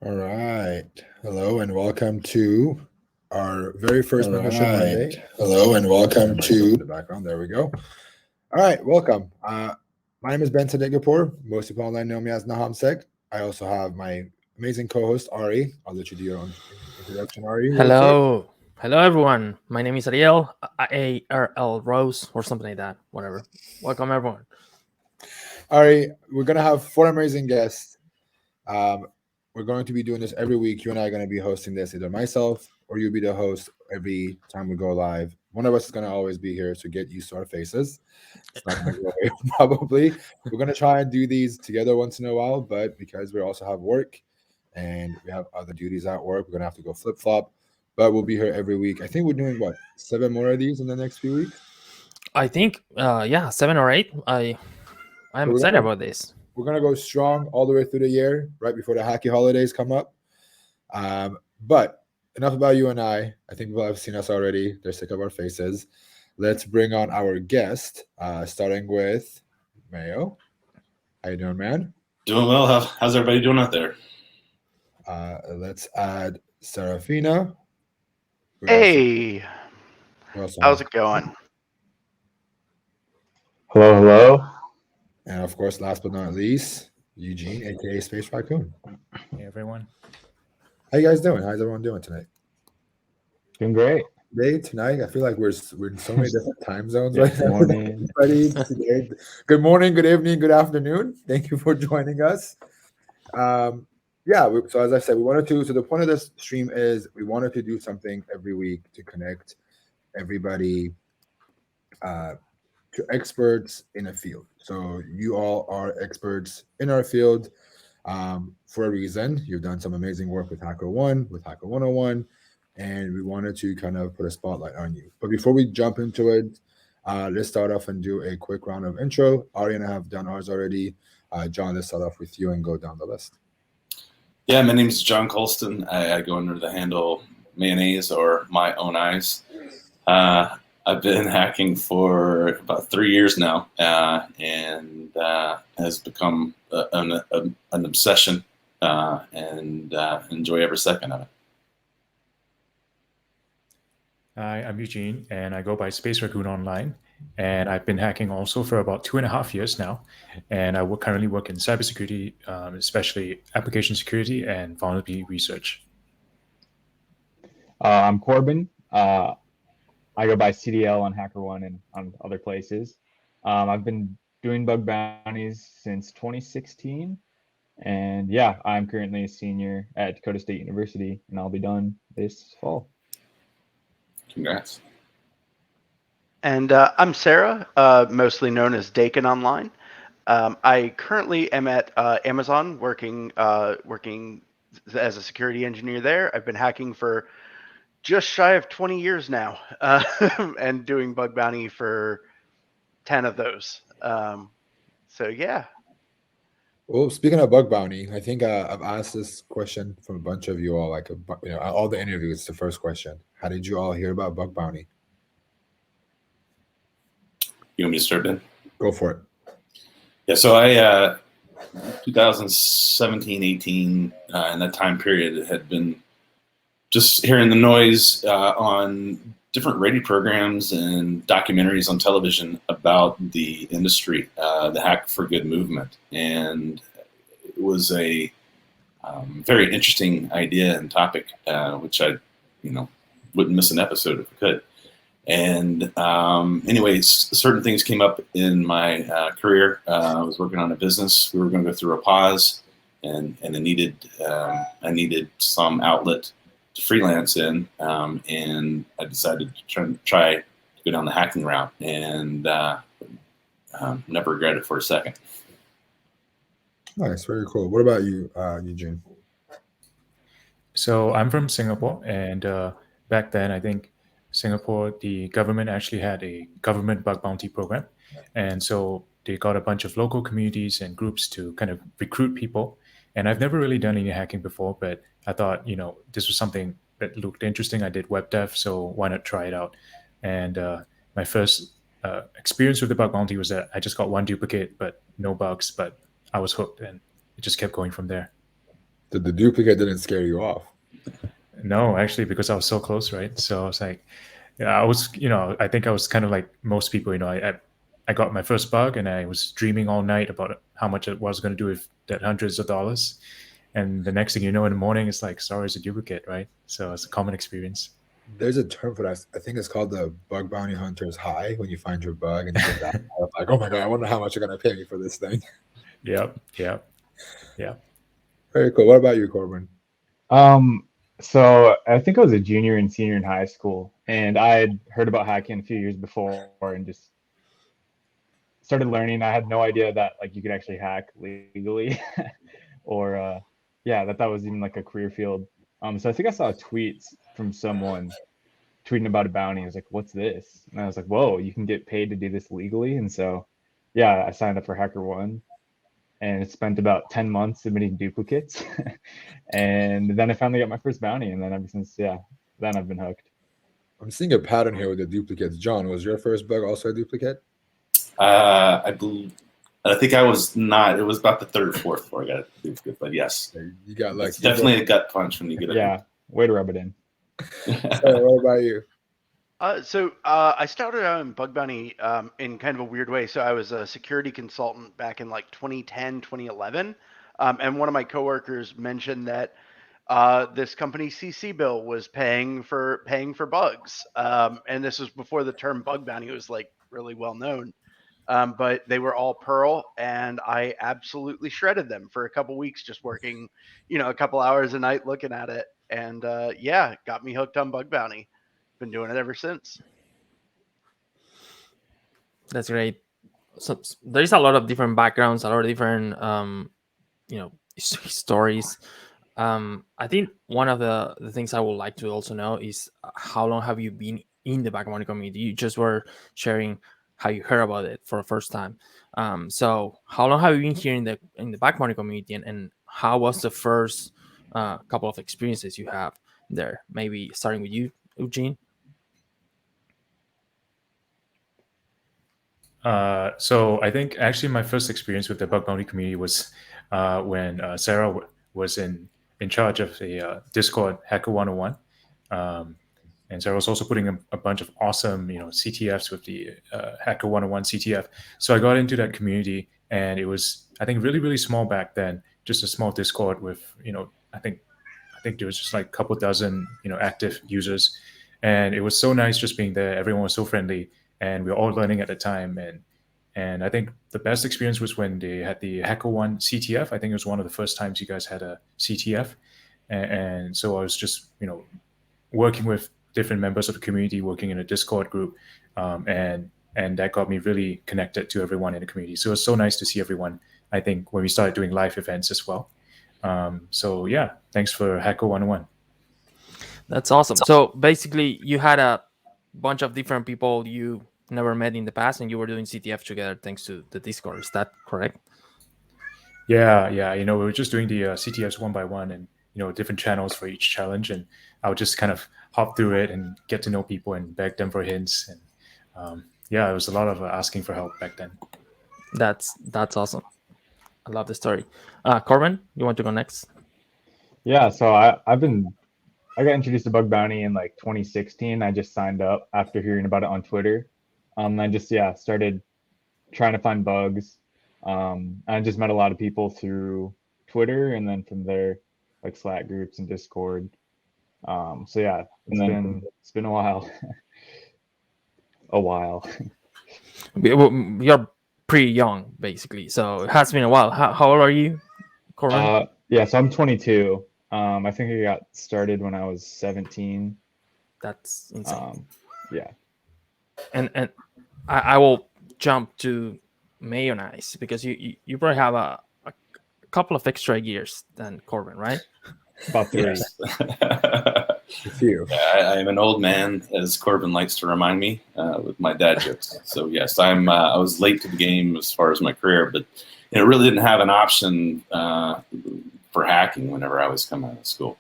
All right. Hello and welcome to our very first Membership Monday. Hello and welcome to the background. There we go. All right. Welcome. My name is Ben Sadegapur. Most people online know me as Nahamsek. I also have my amazing co-host Ari. I'll let you do your own introduction, Ari. real quick. Hello everyone. My name is Ariel, ARL Rose, or something like that. Whatever. Welcome everyone. Ari, we're gonna have 4 amazing guests. We're going to be doing this every week. You and I are going to be hosting this, either myself or you'll be the host every time we go live. One of us is going to always be here to get used to our faces. It's not going to go away, probably. We're going to try and do these together once in a while, but because we also have work and we have other duties at work, we're going to have to go flip flop. But we'll be here every week. I think we're doing 7 more of these in the next few weeks. I think, 7 or 8. I'm So excited about this. We're going to go strong all the way through the year, right before the hacky holidays come up. But enough about you and I. I think people have seen us already. They're sick of our faces. Let's bring on our guest, starting with Mayo. How you doing, man? Doing well. How's everybody doing out there? Let's add Serafina. Hey, how's it going? Hello. And of course, last but not least, Eugene, aka spaceraccoon. Hey everyone. How you guys doing? How's everyone doing tonight? Doing great. Tonight, I feel like we're in so many different time zones Good right now. morning. Good morning, good evening, good afternoon. Thank you for joining us. So as I said, we wanted to. So the point of this stream is we wanted to do something every week to connect everybody to experts in a field. So you all are experts in our field for a reason. You've done some amazing work with HackerOne, with Hacker 101, and we wanted to kind of put a spotlight on you. But before we jump into it, let's start off and do a quick round of intro. Ari and I have done ours already. John, let's start off with you and go down the list. Yeah, my name is John Colston. I go under the handle Mayonnaise or My Own Eyes. I've been hacking for about 3 years now, and has become an obsession, and enjoy every second of it. Hi, I'm Eugene, and I go by spaceraccoon online, and I've been hacking also for about 2.5 years now, and I currently work in cybersecurity, especially application security and vulnerability research. I'm Corbin. I go by CDL on HackerOne and on other places. I've been doing bug bounties since 2016, and yeah, I'm currently a senior at Dakota State University, and I'll be done this fall. Congrats. And I'm Sarah, mostly known as Daeken online. I currently am at Amazon working as a security engineer there. I've been hacking for just shy of 20 years now, and doing bug bounty for 10 of those. So yeah. Well, speaking of bug bounty, I think I've asked this question from a bunch of you all, all the interviews. The first question: how did you all hear about bug bounty? You want me to start, Ben? Go for it. Yeah, so I 2017, 18, in that time period, had been just hearing the noise on different radio programs and documentaries on television about the industry, the Hack for Good movement. And it was a very interesting idea and topic, which I, wouldn't miss an episode if I could. And anyways, certain things came up in my career. I was working on a business. We were going to go through a pause, and I needed some outlet to freelance in, and I decided to try to go down the hacking route, and never regret it for a second. Nice, very cool. What about you, Eugene? So I'm from Singapore, and back then I think Singapore, the government actually had a government bug bounty program, and so they got a bunch of local communities and groups to kind of recruit people. And I've never really done any hacking before, but I thought, this was something that looked interesting. I did web dev, so why not try it out? And my first experience with the bug bounty was that I just got one duplicate, but no bugs, but I was hooked, and it just kept going from there. The duplicate didn't scare you off. No, actually, because I was so close, right? So I was like, yeah, I was, I think I was kind of like most people, I got my first bug and I was dreaming all night about how much it was going to do with that hundreds of dollars. And the next thing you know, in the morning, it's like, sorry, it's a duplicate, right? So it's a common experience. There's a term for that. I think it's called the bug bounty hunter's high. When you find your bug and you get that, like, oh my god, I wonder how much you're gonna pay me for this thing. Yep. Very cool. What about you, Corbin? So I think I was a junior and senior in high school, and I had heard about hacking a few years before and just started learning. I had no idea that like you could actually hack legally, or that was even like a career field. So I think I saw a tweet from someone tweeting about a bounty. I was like, "What's this?" And I was like, "Whoa, you can get paid to do this legally!" And so, yeah, I signed up for HackerOne, and it spent about 10 months submitting duplicates. And then I finally got my first bounty, and then ever since, then I've been hooked. I'm seeing a pattern here with the duplicates. John, was your first bug also a duplicate? I think I was not. It was about the third or fourth before I got a duplicate, but yes. You got like it's definitely a gut punch when you get it. Yeah, way to rub it in. So what about you? I started out in bug bounty in kind of a weird way. So I was a security consultant back in like 2010, 2011. And one of my coworkers mentioned that this company CC Bill was paying for bugs. And this was before the term bug bounty was like really well known. But they were all Perl, and I absolutely shredded them for a couple weeks, just working, a couple hours a night looking at it. And got me hooked on bug bounty. Been doing it ever since. That's great. So there's a lot of different backgrounds, a lot of different stories. I think one of the things I would like to also know is how long have you been in the bug bounty community? You just were sharing how you heard about it for the first time. So how long have you been here in the bug bounty community, and how was the first couple of experiences you have there? Maybe starting with you, Eugene. So I think actually my first experience with the bug bounty community was when Sarah was in charge of the Discord Hacker 101. And Sarah was also putting a bunch of awesome, CTFs with the Hacker 101 CTF. So I got into that community, and it was, I think, really, really small back then. Just a small Discord with, I think there was just like a couple dozen, active users, and it was so nice just being there. Everyone was so friendly, and we were all learning at the time. And I think the best experience was when they had the HackerOne CTF. I think it was one of the first times you guys had a CTF, and so I was just, working with different members of the community, working in a Discord group, and that got me really connected to everyone in the community. So it was so nice to see everyone, I think, when we started doing live events as well. So yeah, thanks for Hacker 101. That's awesome. So basically you had a bunch of different people you never met in the past, and you were doing CTF together thanks to the Discord. Is that correct? Yeah. We were just doing the CTFs one by one, and different channels for each challenge, and I would just kind of hop through it and get to know people and beg them for hints. And it was a lot of asking for help back then. That's awesome. I love the story. Corbin, you want to go next? Yeah, so I got introduced to bug bounty in like 2016. I just signed up after hearing about it on Twitter. I just started trying to find bugs. I just met a lot of people through Twitter, and then from there, like Slack groups and Discord. It's been a while. You're pretty young, basically, so it has been a while. How old are you, Corbin? So I'm 22. I think I got started when I was 17. That's insane. And I will jump to mayonaise, because you probably have a couple of extra years than Corbin, right? About 3. Yes. A few. I am an old man, as Corbin likes to remind me, with my dad jokes. So yes, I was late to the game as far as my career, but really didn't have an option for hacking whenever I was coming out of school.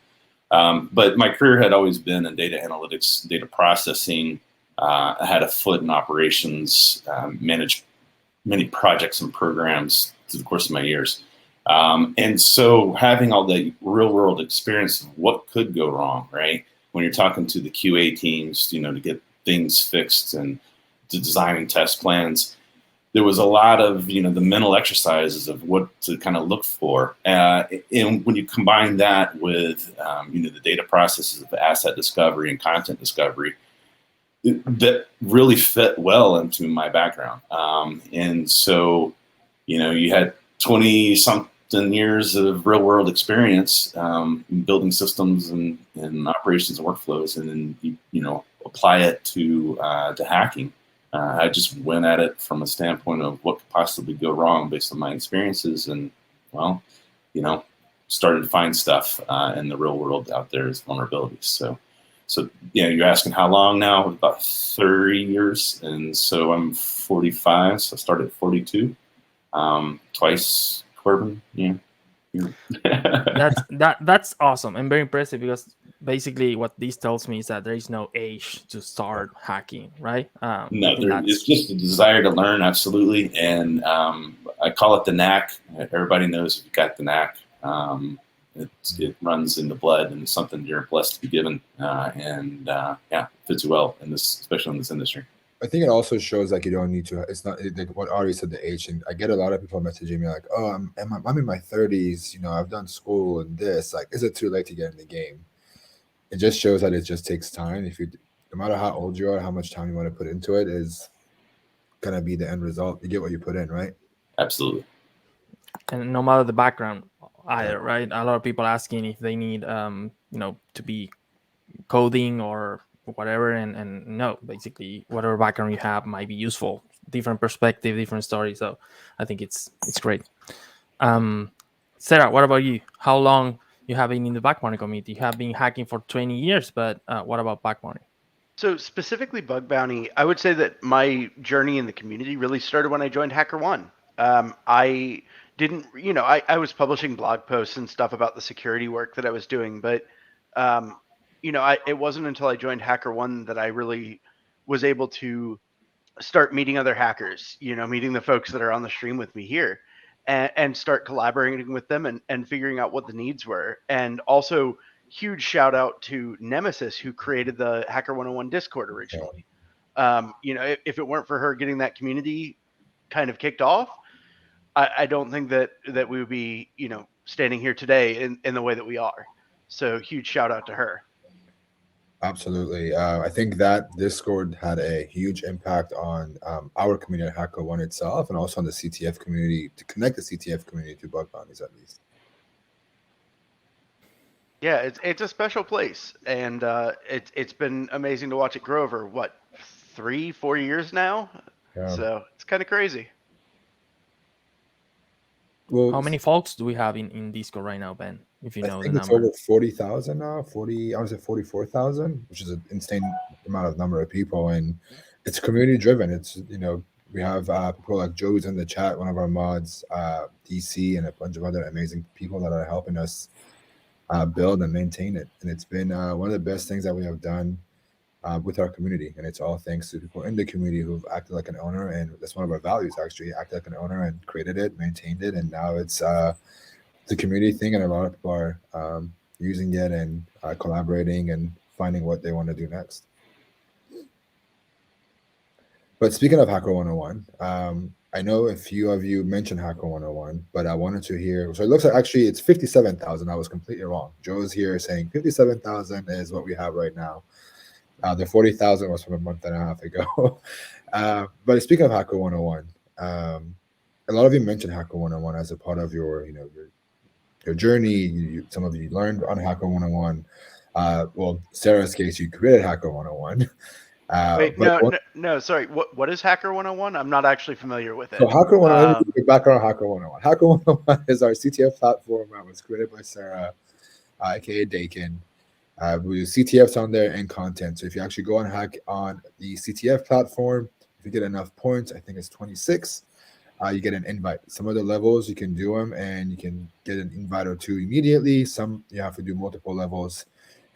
But my career had always been in data analytics, data processing. I had a foot in operations, managed many projects and programs through the course of my years. And so having all the real world experience of what could go wrong, right? When you're talking to the QA teams, to get things fixed and designing test plans, there was a lot of, the mental exercises of what to kind of look for. And when you combine that with, the data processes of asset discovery and content discovery, that really fit well into my background. And so, you had 20 something years of real world experience in building systems and operations and workflows, and then you apply it to hacking. I just went at it from a standpoint of what could possibly go wrong based on my experiences, and started to find stuff in the real world out there as vulnerabilities. So you're asking how long now? About 30 years, and so I'm 45. So I started at 42. Twice Corbin, yeah. That's awesome and very impressive, because basically what this tells me is that there is no age to start hacking, right? No, it's just a desire to learn, absolutely. And I call it the knack. Everybody knows if you got the knack. It runs in the blood, and it's something you're blessed to be given. It fits well especially in this industry. I think it also shows like you don't need to. It's not like what Ari said, the age. And I get a lot of people messaging me like, "Oh, I'm in my 30s. I've done school and this. Like, is it too late to get in the game?" It just shows that it just takes time. No matter how old you are, how much time you want to put into it is gonna be the end result. You get what you put in, right? Absolutely. And no matter the background either, right? A lot of people asking if they need, to be coding or whatever, and no, basically whatever background you have might be useful. Different perspective, different story. So I think it's great. Sarah, what about you? How long you have been in the bug bounty community? You have been hacking for 20 years, but what about bug bounty? So specifically bug bounty, I would say that my journey in the community really started when I joined HackerOne. I didn't, I was publishing blog posts and stuff about the security work that I was doing, but it wasn't until I joined HackerOne that I really was able to start meeting other hackers, meeting the folks that are on the stream with me here, and start collaborating with them and figuring out what the needs were. And also, huge shout out to Nemesis, who created the Hacker 101 Discord originally. If it weren't for her getting that community kind of kicked off, I don't think that we would be, standing here today in the way that we are. So huge shout out to her. Absolutely. I think that Discord had a huge impact on our community at HackerOne itself, and also on the CTF community, to connect the CTF community to bug bounties at least. Yeah, it's a special place, and it's been amazing to watch it grow over 3-4 years now. Yeah. So it's kind of crazy. Well, how many folks do we have in Discord right now, Ben? If you know the number. It's over 40,000 now. I was at 44,000, which is an insane amount of number of people, and it's community driven. It's we have people like Joe's in the chat, one of our mods, DC, and a bunch of other amazing people that are helping us build and maintain it. And it's been one of the best things that we have done with our community, and it's all thanks to people in the community who've acted like an owner, and that's one of our values, actually, acted like an owner and created it, maintained it, and now it's the community thing, and a lot of people are using it and collaborating and finding what they want to do next. But speaking of Hacker 101, I know a few of you mentioned Hacker 101, but I wanted to hear, so it looks like actually it's 57,000. I was completely wrong. Joe's here saying 57,000 is what we have right now. The 40,000 was from a month and a half ago. But speaking of Hacker 101, a lot of you mentioned Hacker 101 as a part of your journey. Some of you learned on Hacker 101. Well, Sarah's case, you created Hacker 101. Wait, no, sorry. What is Hacker 101? I'm not actually familiar with it. So Hacker 101, let me get back on Hacker 101. Hacker 101 is our CTF platform that was created by Sarah, aka Daeken. We do CTFs on there and content. So if you actually go and hack on the CTF platform, if you get enough points, I think it's 26, you get an invite. Some of the levels you can do them and you can get an invite or two immediately. Some you have to do multiple levels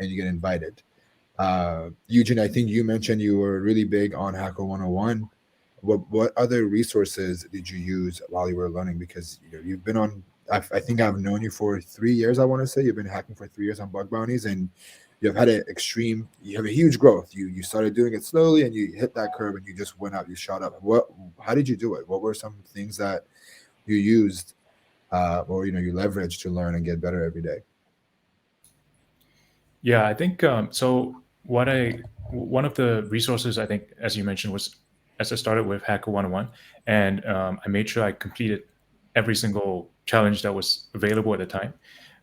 and you get invited. Eugene, I think you mentioned you were really big on Hacker 101. What other resources did you use while you were learning? Because you've been on I think I've known you for 3 years. I want to say you've been hacking for 3 years on bug bounties, and you've had an extreme. You have a huge growth. You started doing it slowly, and you hit that curve, and you just went up. You shot up. How did you do it? What were some things that you used, or you leveraged to learn and get better every day? Yeah, I think so. One of the resources I think, as you mentioned, was as I started with Hacker 101, and I made sure I completed every single challenge that was available at the time.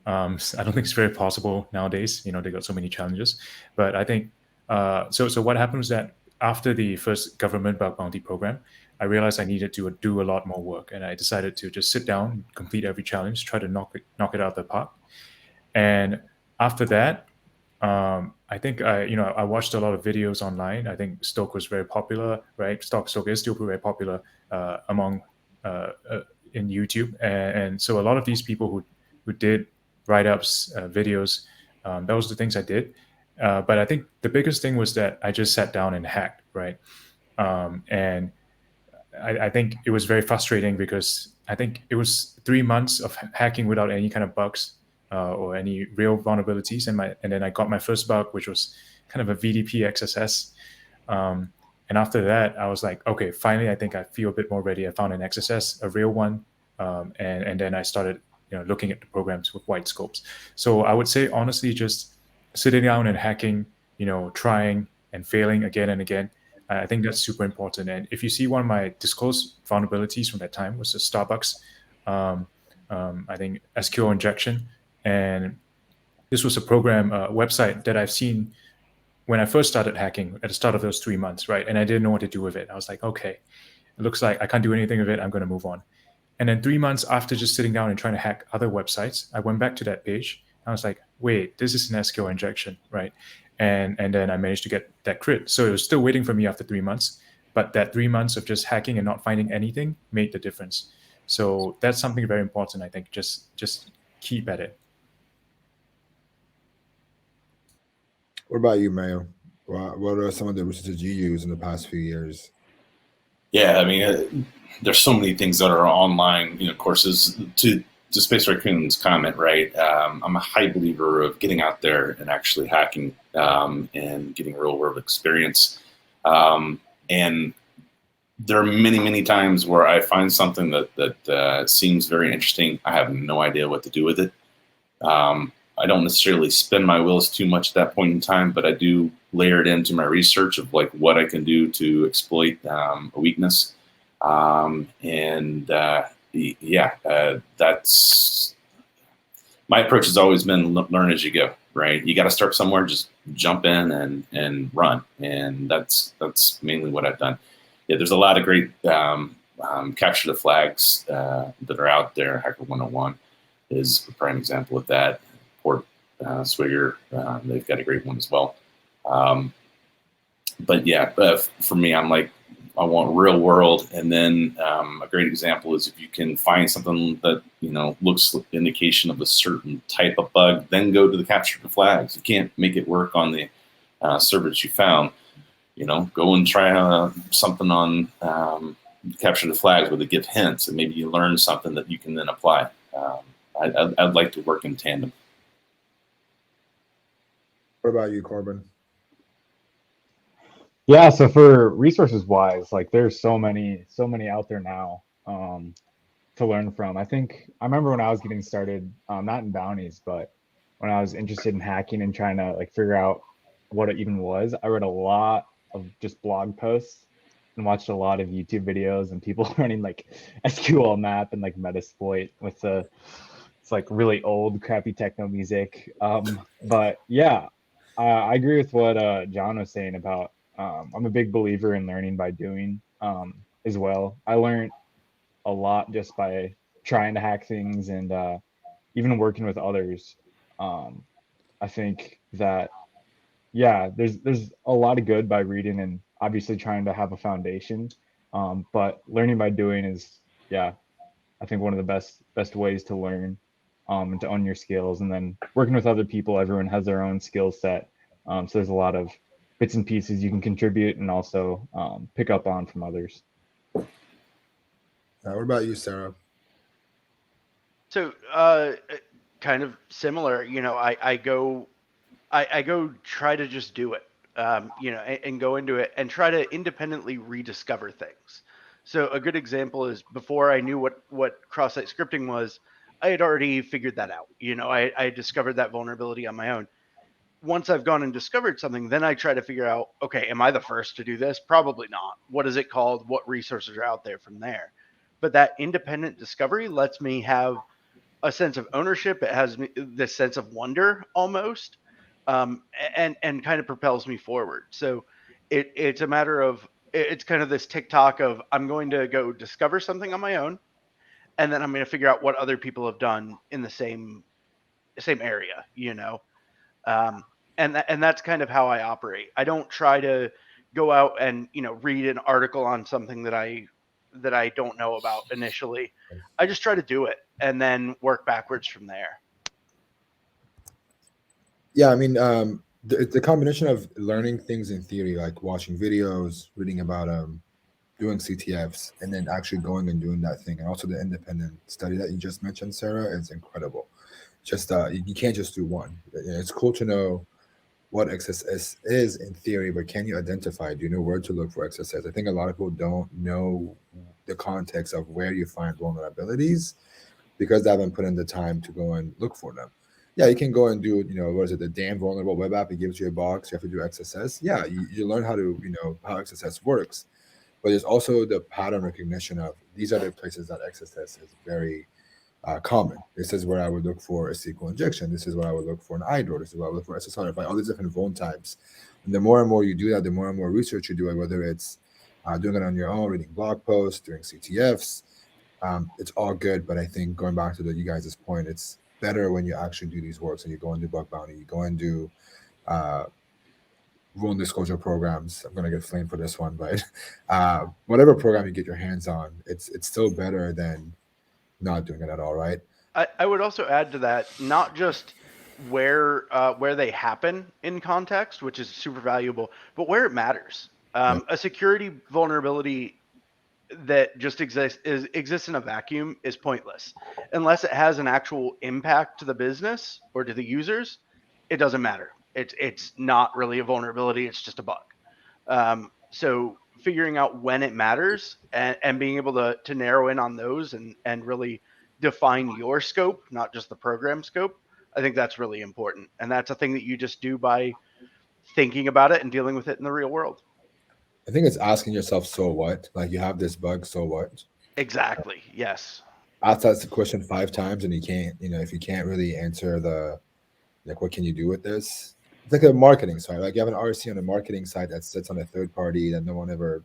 I don't think it's very possible nowadays. They got so many challenges, but I think so. What happened was that after the first government bug bounty program, I realized I needed to do a lot more work, and I decided to just sit down, complete every challenge, try to knock it out of the park. And after that, I think I watched a lot of videos online. I think Stoke was very popular, right? Stoke is still very popular among in YouTube, and so a lot of these people who did write ups, videos, that was the things I did. But I think the biggest thing was that I just sat down and hacked, right? And I think it was very frustrating because I think it was 3 months of hacking without any kind of bugs or any real vulnerabilities. And then I got my first bug, which was kind of a VDP XSS. And after that, I was like, okay, finally, I think I feel a bit more ready. I found an XSS, a real one, and then I started looking at the programs with wide scopes. So I would say honestly, just sitting down and hacking, trying and failing again and again. I think that's super important. And if you see one of my disclosed vulnerabilities from that time was a Starbucks, I think SQL injection. And this was a program, website that I've seen when I first started hacking at the start of those 3 months, right? And I didn't know what to do with it. I was like, okay, it looks like I can't do anything with it. I'm going to move on. And then 3 months after just sitting down and trying to hack other websites, I went back to that page. I was like, wait, this is an SQL injection, right? And then I managed to get that crit. So it was still waiting for me after 3 months. But that 3 months of just hacking and not finding anything made the difference. So that's something very important, I think. Just keep at it. What about you, Mayo? What are some of the resources you use in the past few years? Yeah, I mean, there's so many things that are online, courses. To Space Raccoon's comment, right? I'm a high believer of getting out there and actually hacking and getting real world experience. And there are many, many times where I find something that seems very interesting. I have no idea what to do with it. I don't necessarily spin my wheels too much at that point in time, but I do layer it into my research of like what I can do to exploit a weakness. That's my approach has always been learn as you go, right? You got to start somewhere, just jump in and run. And that's mainly what I've done. Yeah, there's a lot of great capture the flags that are out there. Hacker 101 is a prime example of that. Port Swigger, they've got a great one as well. But yeah, for me, I'm like, I want real world. And then a great example is if you can find something that, looks like indication of a certain type of bug, then go to the capture the flags. You can't make it work on the servers you found. Go and try something on capture the flags where they give hints, and maybe you learn something that you can then apply. I'd like to work in tandem. What about you, Corbin? Yeah, so for resources wise, like there's so many out there now to learn from. I remember when I was getting started, not in bounties, but when I was interested in hacking and trying to like figure out what it even was, I read a lot of just blog posts and watched a lot of YouTube videos and people running like SQL map and like Metasploit with it's like really old crappy techno music. But yeah, I agree with what John was saying about I'm a big believer in learning by doing as well. I learned a lot just by trying to hack things and even working with others. I think that there's a lot of good by reading and obviously trying to have a foundation. But learning by doing is I think one of the best ways to learn and to own your skills. And then working with other people, everyone has their own skill set. So there's a lot of bits and pieces you can contribute and also pick up on from others. What about you, Sarah? So, kind of similar. I go try to just do it, and go into it and try to independently rediscover things. So a good example is before I knew what cross-site scripting was, I had already figured that out. I discovered that vulnerability on my own. Once I've gone and discovered something, then I try to figure out, okay, am I the first to do this? Probably not. What is it called? What resources are out there from there? But that independent discovery lets me have a sense of ownership. It has this sense of wonder almost, and kind of propels me forward. So it's a matter of it's kind of this TikTok of I'm going to go discover something on my own, and then I'm going to figure out what other people have done in the same area. Um, and that's kind of how I operate. I don't try to go out and read an article on something that I don't know about initially. I just try to do it and then work backwards from there. Yeah, I mean, the combination of learning things in theory, like watching videos, reading about doing CTFs, and then actually going and doing that thing, and also the independent study that you just mentioned, Sarah, is incredible. Just you can't just do one. It's cool to know what XSS is in theory, but can you identify? Do you know where to look for XSS? I think a lot of people don't know the context of where you find vulnerabilities because they haven't put in the time to go and look for them. Yeah, you can go and do, what is it, the damn vulnerable web app? It gives you a box. You have to do XSS. Yeah, you learn how to, how XSS works. But there's also the pattern recognition of these are the places that XSS is very common. This is where I would look for a SQL injection. This is where I would look for an IDOR. This is where I would look for SSR. All these different vuln types. And the more and more you do that, the more and more research you do it, whether it's doing it on your own, reading blog posts, doing CTFs, it's all good. But I think going back to you guys' point, it's better when you actually do these works and you go and do bug bounty, you go and do rule disclosure programs. I'm gonna get flamed for this one, but whatever program you get your hands on, it's still better than not doing it at all, right? I would also add to that, not just where they happen in context, which is super valuable, but where it matters. A security vulnerability that just exists in a vacuum is pointless unless it has an actual impact to the business or to the users. It doesn't matter. It's not really a vulnerability. It's just a bug. So figuring out when it matters and being able to narrow in on those and really define your scope, not just the program scope, I think that's really important. And that's a thing that you just do by thinking about it and dealing with it in the real world. I think it's asking yourself, so what? Like, you have this bug, so what? Exactly. Yes. Ask that question 5 times and you can't, if you can't really answer what can you do with this? It's like a marketing side. Like, you have an RC on a marketing side that sits on a third party that no one ever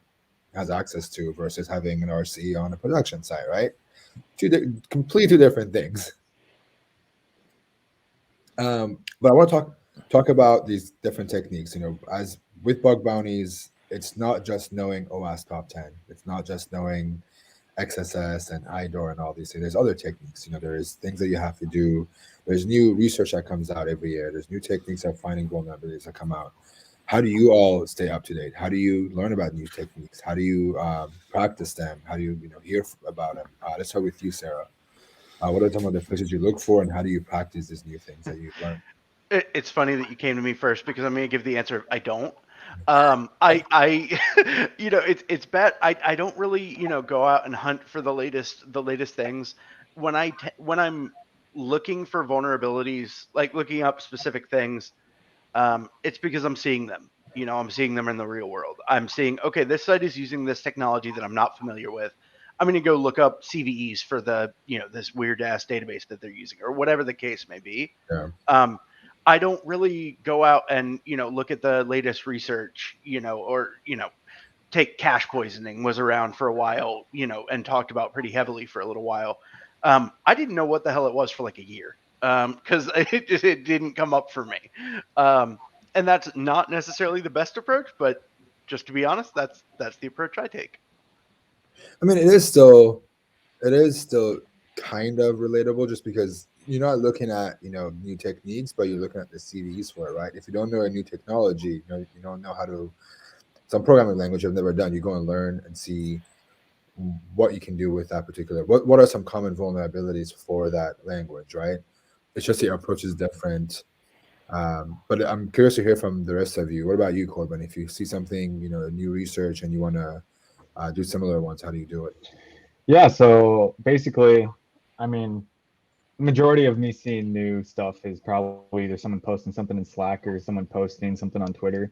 has access to versus having an RC on a production side, right? Completely two different things. But I want to talk about these different techniques. As with bug bounties, it's not just knowing OWASP top 10. It's not just knowing XSS and IDOR and all these things. There's other techniques. There's things that you have to do. There's new research that comes out every year. There's new techniques of finding vulnerabilities that come out. How do you all stay up to date? How do you learn about new techniques? How do you practice them? How do you hear about them? Let's start with you, Sarah. What are some of the places you look for, and how do you practice these new things that you've learned? It's funny that you came to me first because I'm going to give the answer. I don't. I it's bad. I don't really, go out and hunt for the latest things. When I'm looking for vulnerabilities, like looking up specific things, it's because I'm seeing them. I'm seeing them in the real world. I'm seeing, okay, this site is using this technology that I'm not familiar with. I'm going to go look up CVEs for the, this weird ass database that they're using or whatever the case may be. Yeah. I don't really go out and, look at the latest research, or, take cache poisoning was around for a while, and talked about pretty heavily for a little while. I didn't know what the hell it was for like a year because it didn't come up for me. And that's not necessarily the best approach, but just to be honest, that's the approach I take. I mean, it is still kind of relatable just because you're not looking at, new techniques, but you're looking at the CVEs for it, right? If you don't know a new technology, you don't know how to, some programming language you've never done, you go and learn and see what you can do with that particular. What are some common vulnerabilities for that language, right? It's just the approach is different. But I'm curious to hear from the rest of you. What about you, Corbin? If you see something, new research, and you want to do similar ones, how do you do it? Yeah, so basically, I mean, majority of me seeing new stuff is probably either someone posting something in Slack or someone posting something on Twitter.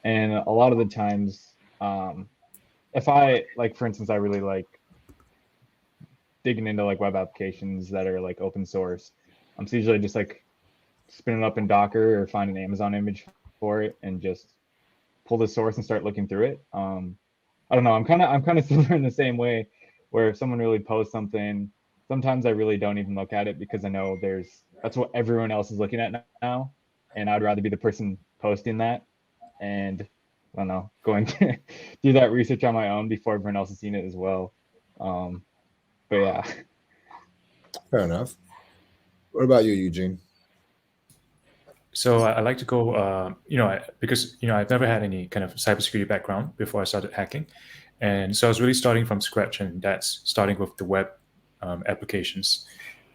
And a lot of the times, if I like, for instance, I really like digging into like web applications that are like open source. So usually just like spin it up in Docker or find an Amazon image for it and just pull the source and start looking through it. I don't know. I'm kind of similar in the same way, where if someone really posts something, sometimes I really don't even look at it because I know that's what everyone else is looking at now, and I'd rather be the person posting that and I don't know, going to do that research on my own before everyone else has seen it as well. But yeah. Fair enough. What about you, Eugene? So I like to go, because I've never had any kind of cybersecurity background before I started hacking, and so I was really starting from scratch, and that's starting with the web applications.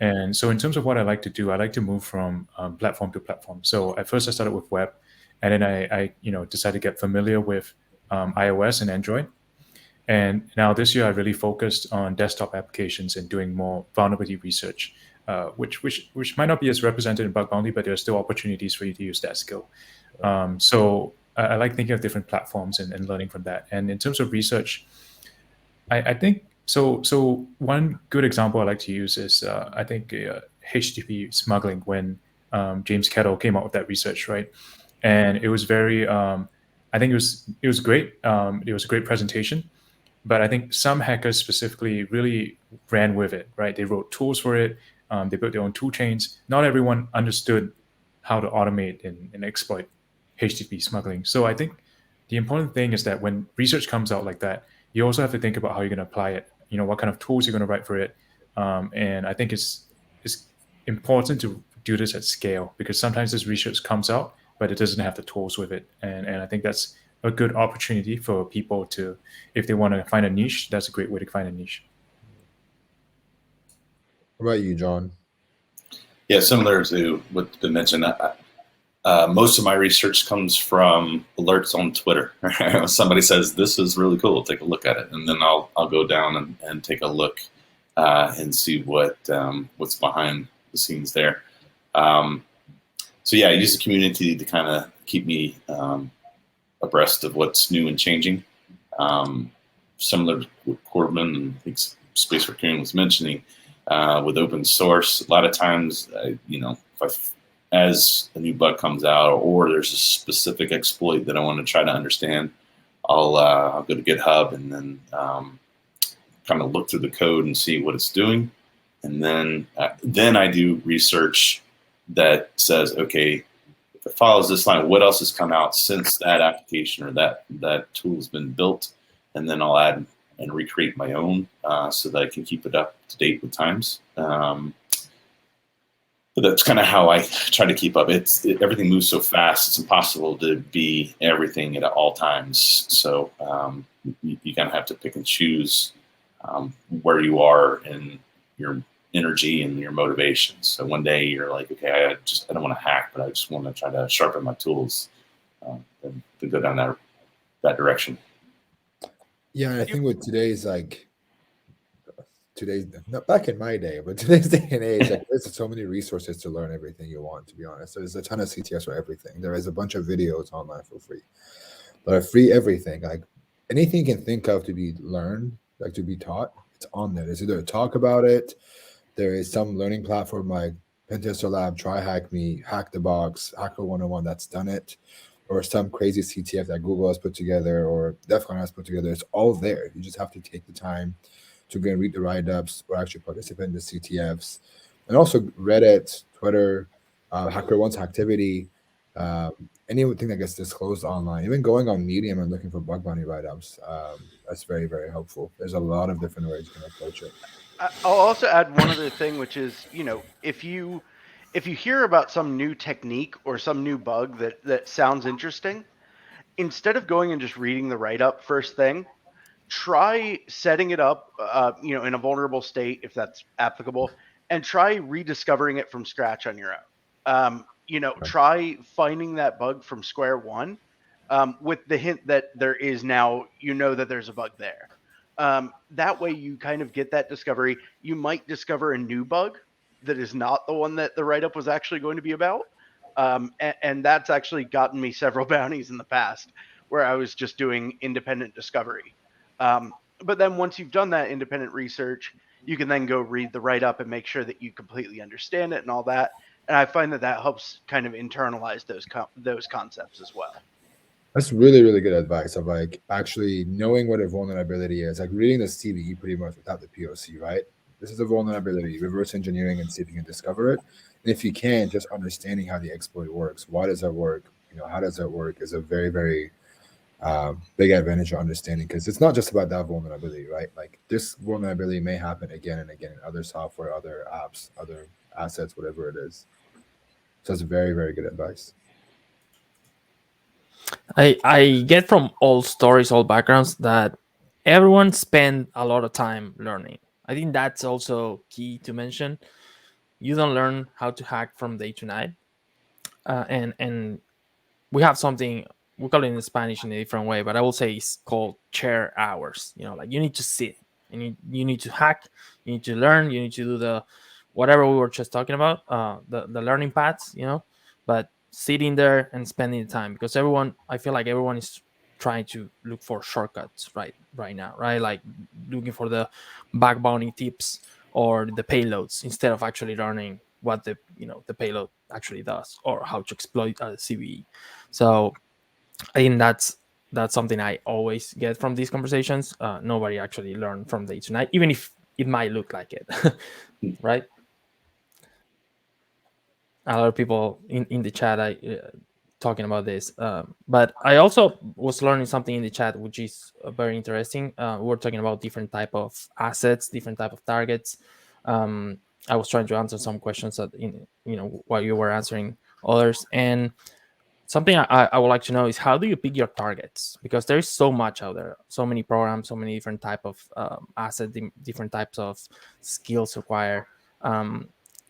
And so in terms of what I like to do, I like to move from platform to platform. So at first I started with web, and then I decided to get familiar with iOS and Android. And now this year, I really focused on desktop applications and doing more vulnerability research, which might not be as represented in bug bounty, but there are still opportunities for you to use that skill. So I like thinking of different platforms and learning from that. And in terms of research, I think so. So one good example I like to use is I think HTTP smuggling when James Kettle came out with that research, right? And it was very, I think it was great. It was a great presentation. But I think some hackers specifically really ran with it, right? They wrote tools for it. They built their own tool chains. Not everyone understood how to automate and exploit HTTP smuggling. So I think the important thing is that when research comes out like that, you also have to think about how you're going to apply it. What kind of tools you're going to write for it. And I think it's important to do this at scale because sometimes this research comes out, but it doesn't have the tools with it. And I think that's a good opportunity for people to, if they want to find a niche, that's a great way to find a niche. What about you, John? Yeah, similar to what's been mentioned. Most of my research comes from alerts on Twitter. Somebody says this is really cool, take a look at it, and then I'll go down and take a look and see what's behind the scenes there. So yeah, I use the community to kind of keep me abreast of what's new and changing. Similar to what Corbin and I think spaceraccoon was mentioning with open source, a lot of times, as a new bug comes out or there's a specific exploit that I want to try to understand, I'll go to GitHub and then kind of look through the code and see what it's doing, and then I do research that says, okay, if it follows this line, what else has come out since that application or that tool has been built? And then I'll add and recreate my own so that I can keep it up to date with times. But that's kind of how I try to keep up. Everything moves so fast; it's impossible to be everything at all times. So you kind of have to pick and choose where you are in your energy and your motivations. So one day you're like, okay, I don't want to hack, but I just want to try to sharpen my tools and to go down that direction. Yeah, I think with not back in my day, but today's day and age, there's so many resources to learn everything you want, to be honest. There's a ton of CTFs for everything. There is a bunch of videos online for free. But are free everything. Like anything you can think of to be learned, like to be taught, it's on there. There's either a talk about it, there is some learning platform like Pentester Lab, Try Hack Me, Hack the Box, Hacker 101 that's done it, or some crazy CTF that Google has put together or DEF CON has put together. It's all there. You just have to take the time to go and read the write-ups or actually participate in the CTFs. And also Reddit, Twitter, HackerOne's activity, anything that gets disclosed online, even going on Medium and looking for bug bounty write-ups, that's very, very helpful. There's a lot of different ways you can approach it. I'll also add one other thing, which is, if you hear about some new technique or some new bug that sounds interesting, instead of going and just reading the write-up first thing, try setting it up, in a vulnerable state if that's applicable, and try rediscovering it from scratch on your own. Try finding that bug from square one, with the hint that there is now, that there's a bug there. That way you kind of get that discovery. You might discover a new bug that is not the one that the write-up was actually going to be about. And that's actually gotten me several bounties in the past where I was just doing independent discovery. But then once you've done that independent research, you can then go read the write-up and make sure that you completely understand it and all that. And I find that helps kind of internalize those concepts as well. That's really, really good advice of like actually knowing what a vulnerability is, like reading the CVE pretty much without the POC, right? This is a vulnerability, reverse engineering and see if you can discover it. And if you can, just understanding how the exploit works. Why does that work? How does that work is a very, very big advantage of understanding, because it's not just about that vulnerability, right? Like this vulnerability may happen again and again in other software, other apps, other assets, whatever it is. So it's very, very good advice. I get from all stories, all backgrounds, that everyone spend a lot of time learning. I think that's also key to mention. You don't learn how to hack from day to night, and we have something, we call it in Spanish in a different way, but I will say it's called chair hours. Like you need to sit and you need to hack, you need to learn, you need to do the whatever we were just talking about, the learning paths, but sitting there and spending the time, because I feel like everyone is trying to look for shortcuts right now, right? Like looking for the bug bounty tips or the payloads instead of actually learning what the payload actually does or how to exploit a CVE. So I think that's something I always get from these conversations. Nobody actually learned from day to night, even if it might look like it, right? A lot of people in the chat talking about this, but I also was learning something in the chat which is very interesting. We were talking about different type of assets, different type of targets. I was trying to answer some questions that while you were answering others, and something I would like to know is, how do you pick your targets? Because there is so much out there, so many programs, so many different type of assets, different types of skills required.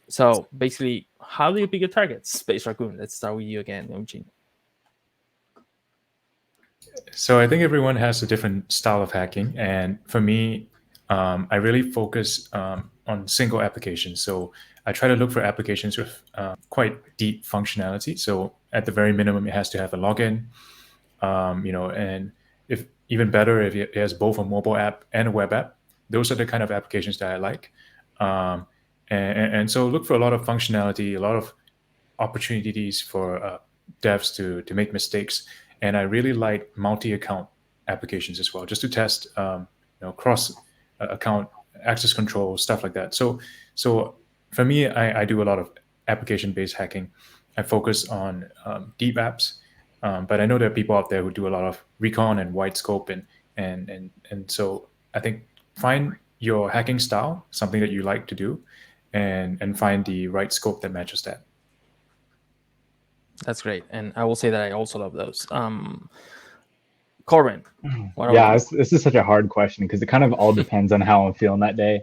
So basically, how do you pick your targets? spaceraccoon, let's start with you again, Eugene. So I think everyone has a different style of hacking, and for me, I really focus on single applications. So I try to look for applications with quite deep functionality. So at the very minimum, it has to have a login, and if even better, if it has both a mobile app and a web app. Those are the kind of applications that I like. And so look for a lot of functionality, a lot of opportunities for devs to make mistakes. And I really like multi-account applications as well, just to test cross account access control, stuff like that. So for me, I do a lot of application-based hacking. I focus on deep apps, but I know there are people out there who do a lot of recon and wide scope, and so I think find your hacking style, something that you like to do, and find the right scope that matches that. That's great, and I will say that I also love those. Corbin, yeah, this is such a hard question because it kind of all depends on how I'm feeling that day.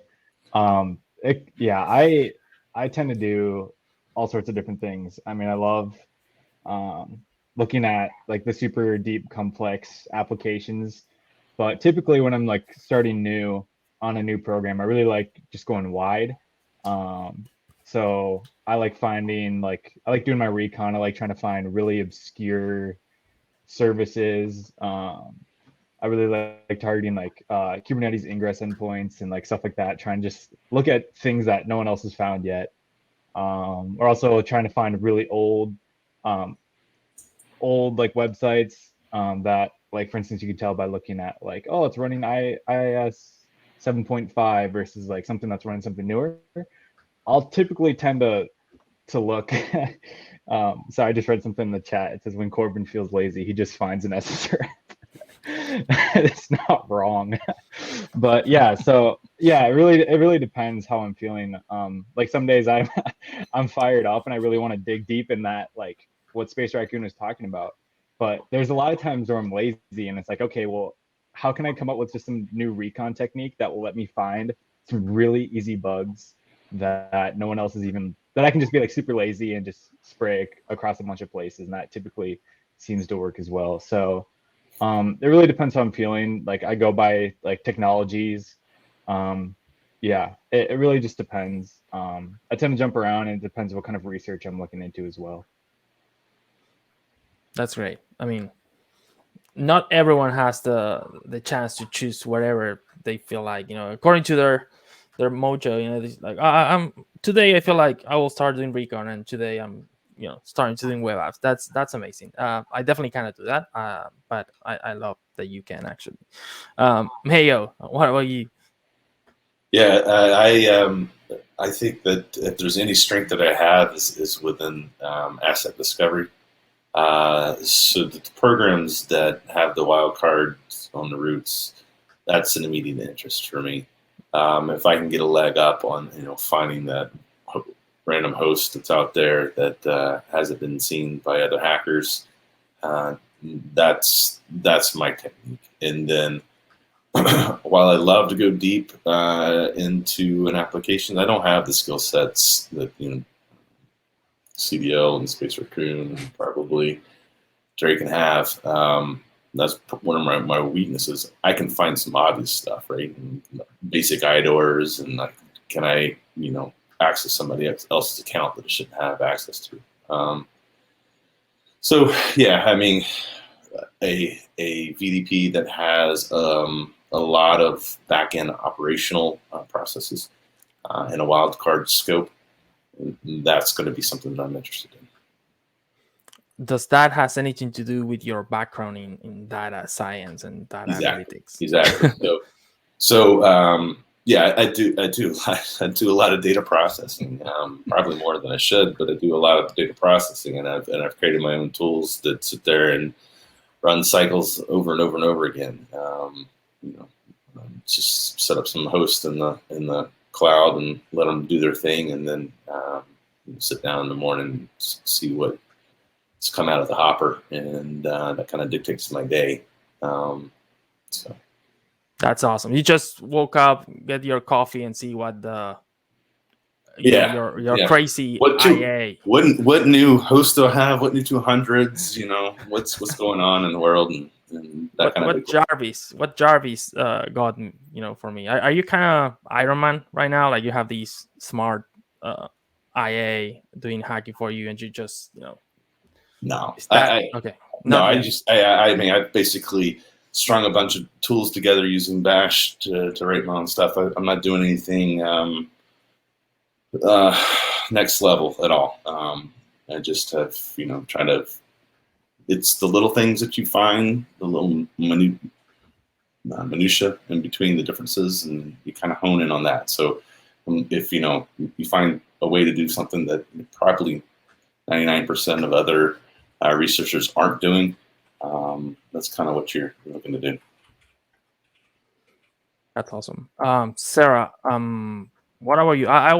I tend to do all sorts of different things. I mean, I love looking at like the super deep, complex applications, but typically when I'm like starting new on a new program, I really like just going wide. So I like finding I like doing my recon. I like trying to find really obscure services. I really like targeting Kubernetes ingress endpoints and like stuff like that, trying to just look at things that no one else has found yet. Or also trying to find really old like websites that, like, for instance, you can tell by looking at like, oh, it's running IIS 7.5 versus like something that's running something newer. I'll typically tend to look. So I just read something in the chat. It says, when Corbin feels lazy, he just finds an SSR. It's not wrong. But yeah, so yeah, it really depends how I'm feeling. Like some days I'm fired up and I really want to dig deep in that, like what spaceraccoon was talking about. But there's a lot of times where I'm lazy and it's like, okay, well, how can I come up with just some new recon technique that will let me find some really easy bugs that no one else is even, that I can just be like super lazy and just spray across a bunch of places, and that typically seems to work as well. So it really depends how I'm feeling. Like I go by like technologies. Yeah, it really just depends. I tend to jump around, and it depends what kind of research I'm looking into as well. That's great. I mean, not everyone has the chance to choose whatever they feel like, according to their mojo. Like I'm today I feel like I will start doing recon, and today I'm starting to doing web apps. That's amazing. I definitely cannot do that, but I love that you can actually. Mayo, what about you? Yeah, I think that if there's any strength that I have is within asset discovery. So the programs that have the wildcards on the roots, that's an immediate interest for me. If I can get a leg up on finding that random host that's out there that hasn't been seen by other hackers, that's my technique. And then while I love to go deep into an application, I don't have the skill sets that CDL and spaceraccoon and probably Drake can have. That's one of my weaknesses. I can find some obvious stuff, right? And basic IDORs, and like, can I access somebody else's account that I shouldn't have access to? So yeah, I mean, a VDP that has a lot of back-end operational processes and a wildcard scope, that's going to be something that I'm interested in. Does that has anything to do with your background in data science and data analytics? Exactly. So yeah, I do a lot of data processing, probably more than I should, but I do a lot of data processing, and I've created my own tools that sit there and run cycles over and over and over again. Just set up some hosts in the cloud and let them do their thing, and then sit down in the morning and see what's come out of the hopper, and that kind of dictates my day. So that's awesome. You just woke up, get your coffee, and see what the your crazy IA. What new host do I have? What new 200s? What's going on in the world, and that kind of what Jarvis got for me. Are you kind of Iron Man right now? Like you have these smart IA doing hacking for you, and you just No, okay. No, I mean, I basically strung a bunch of tools together using Bash to write my own stuff. I'm not doing anything next level at all. I just have, trying to. It's the little things that you find, the little minutia in between the differences, and you kind of hone in on that. So if you find a way to do something that probably 99% of other researchers aren't doing, that's kind of what you're looking to do. That's awesome. Sarah, what about you? I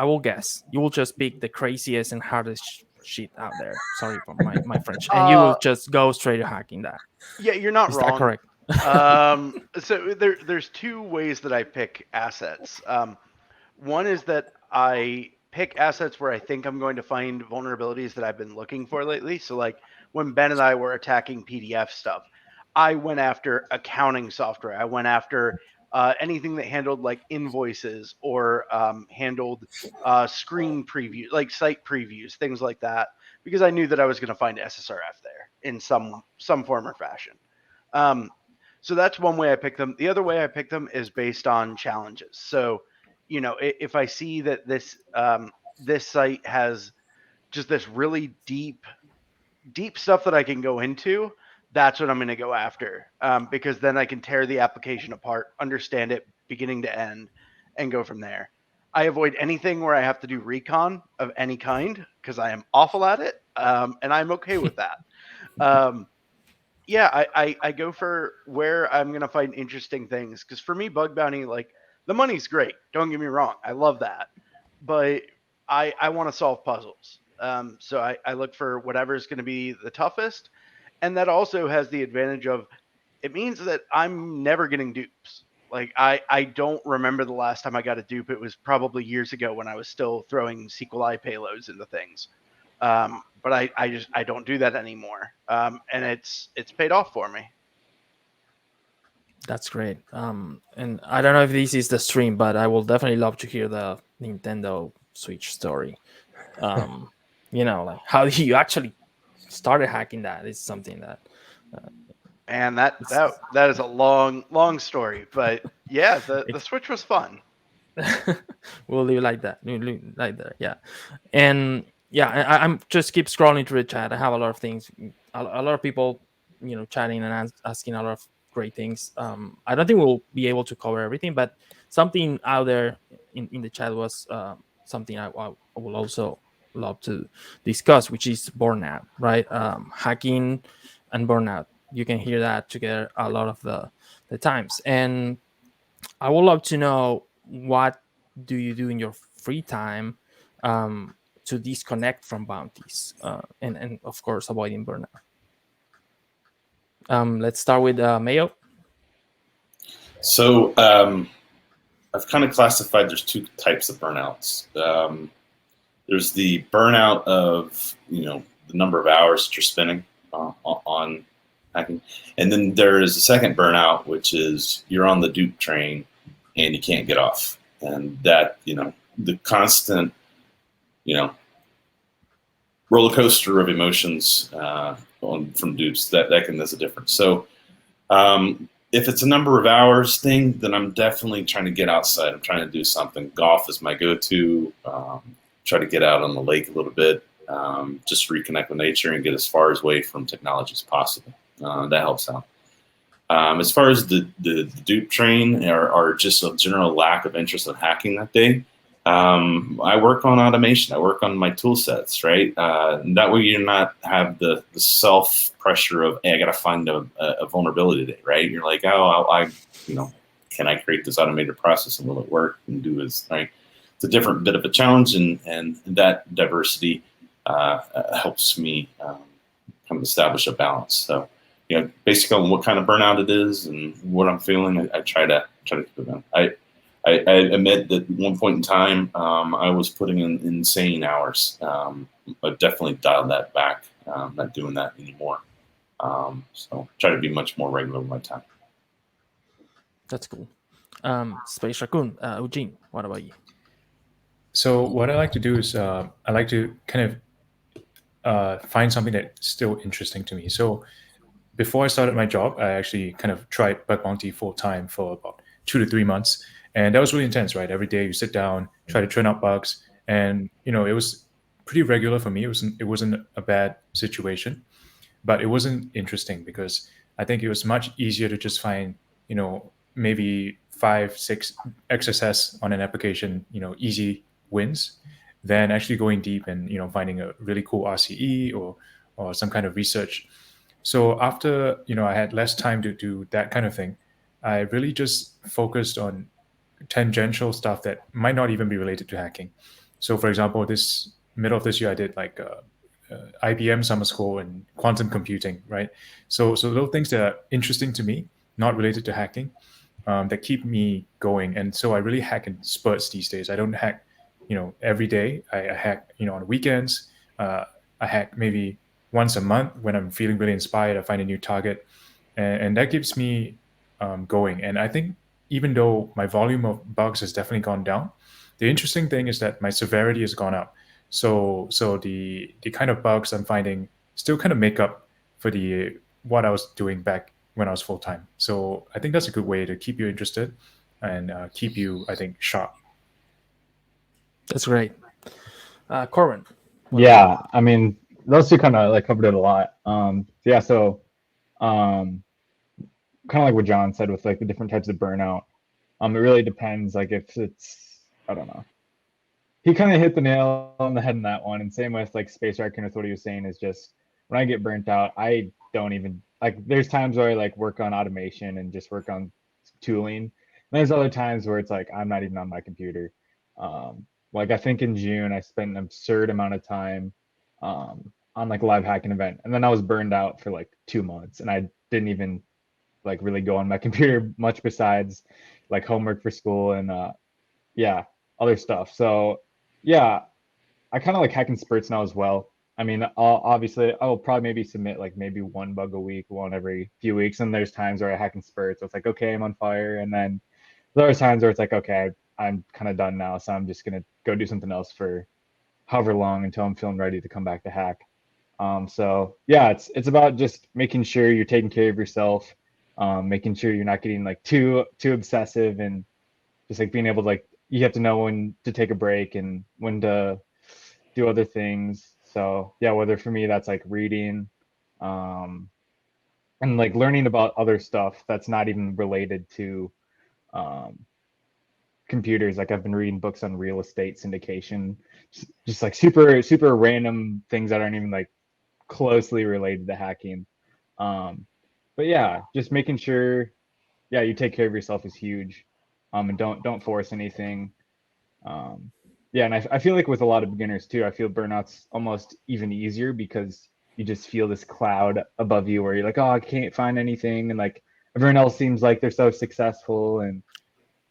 will guess you will just pick the craziest and hardest shit out there. Sorry for my French. And you will just go straight to hacking that. Yeah, you're not wrong. Is that correct? So there's two ways that I pick assets. One is that I pick assets where I think I'm going to find vulnerabilities that I've been looking for lately. So like when Ben and I were attacking PDF stuff, I went after accounting software. I went after anything that handled like invoices or handled screen preview, like site previews, things like that, because I knew that I was going to find SSRF there in some form or fashion. So that's one way I pick them. The other way I pick them is based on challenges. So, if I see that this site has just this really deep stuff that I can go into, that's what I'm going to go after, because then I can tear the application apart, understand it beginning to end, and go from there. I avoid anything where I have to do recon of any kind because I am awful at it, and I'm okay with that. Yeah, I go for where I'm going to find interesting things, because for me, bug bounty, like, the money's great. Don't get me wrong. I love that. But I want to solve puzzles. So I look for whatever is going to be the toughest. And that also has the advantage of it means that I'm never getting dupes. Like I don't remember the last time I got a dupe. It was probably years ago when I was still throwing SQLi payloads into things. But I don't do that anymore. And it's paid off for me. That's great. And I don't know if this is the stream, but I will definitely love to hear the Nintendo Switch story. Like how you actually started hacking that is something that And that is a long story. But yeah, the Switch was fun. we'll leave it like that. Yeah. And yeah, I'm just keep scrolling through the chat. I have a lot of things, a lot of people, chatting and asking a lot of great things. I don't think we'll be able to cover everything, but something out there in the chat was something I will also love to discuss, which is burnout, right? Hacking and burnout. You can hear that together a lot of the times. And I would love to know, what do you do in your free time to disconnect from bounties and of course avoiding burnout? Let's start with Mayo. So I've kind of classified there's two types of burnouts. There's the burnout of the number of hours that you're spending on hacking, and then there is a second burnout, which is you're on the dupe train and you can't get off, and that the constant roller coaster of emotions from dupes that can make a difference. So if it's a number of hours thing, then I'm definitely trying to get outside. I'm trying to do something. Golf is my go-to. Try to get out on the lake a little bit, just reconnect with nature and get as far away from technology as possible. That helps out. As far as the dupe train or just a general lack of interest in hacking that day, I work on automation. I work on my tool sets, right? That way you're not have the self pressure of, hey, I got to find a vulnerability today, right? You're like, oh, can I create this automated process and will it work and do this, right? It's a different bit of a challenge, and that diversity helps me kind of establish a balance. So, based on what kind of burnout it is and what I'm feeling, I try to keep it down. I admit that at one point in time, I was putting in insane hours. I've definitely dialed that back. Not doing that anymore. So try to be much more regular with my time. That's cool. spaceraccoon, Eugene, what about you? So what I like to do is I like to kind of find something that's still interesting to me. So before I started my job, I actually kind of tried bug bounty full time for about 2 to 3 months. And that was really intense, right? Every day you sit down, try to churn out bugs. And, it was pretty regular for me. It wasn't a bad situation, but it wasn't interesting because I think it was much easier to just find, maybe 5-6 XSS on an application, easy wins, than actually going deep and, finding a really cool RCE or some kind of research. So after, I had less time to do that kind of thing, I really just focused on tangential stuff that might not even be related to hacking. So for example, this middle of this year, I did like IBM summer school and quantum computing, right? So those things that are interesting to me, not related to hacking, that keep me going. And so I really hack in spurts these days. I don't hack, every day. I hack, on weekends. I hack maybe once a month when I'm feeling really inspired. I find a new target, and that keeps me going. And I think even though my volume of bugs has definitely gone down, the interesting thing is that my severity has gone up. So the kind of bugs I'm finding still kind of make up for what I was doing back when I was full time. So I think that's a good way to keep you interested and keep you, I think, sharp. That's great. Corbin. Yeah, I mean, those two kind of like covered it a lot. Yeah, so kind of like what John said with like the different types of burnout. It really depends. Like if it's, I don't know. He kind of hit the nail on the head in that one. And same with like spaceraccoon with what he was saying is just when I get burnt out, I don't even like. There's times where I like work on automation and just work on tooling. And there's other times where it's like I'm not even on my computer. Like I think in June I spent an absurd amount of time on like a live hacking event, and then I was burned out for like 2 months, and I didn't even like really go on my computer much besides like homework for school and yeah, other stuff. So yeah, I kind of like hacking spurts now as well. I mean, obviously I'll probably maybe submit like maybe one bug a week, one every few weeks. And there's times where I hack in spurts. So it's like, okay, I'm on fire. And then there are times where it's like, okay, I'm kind of done now. So I'm just going to go do something else for however long until I'm feeling ready to come back to hack. So yeah, it's about just making sure you're taking care of yourself, making sure you're not getting like too obsessive, and just like being able to like you have to know when to take a break and when to do other things. So yeah, whether for me that's like reading, um, and like learning about other stuff that's not even related to um, computers. Like I've been reading books on real estate syndication, just like super random things that aren't even like closely related to hacking. Um, but yeah, just making sure, yeah, you take care of yourself is huge. And don't force anything. Um, yeah, and I feel like with a lot of beginners too, I feel burnout's almost even easier because you just feel this cloud above you where you're like, oh, I can't find anything, and like everyone else seems like they're so successful, and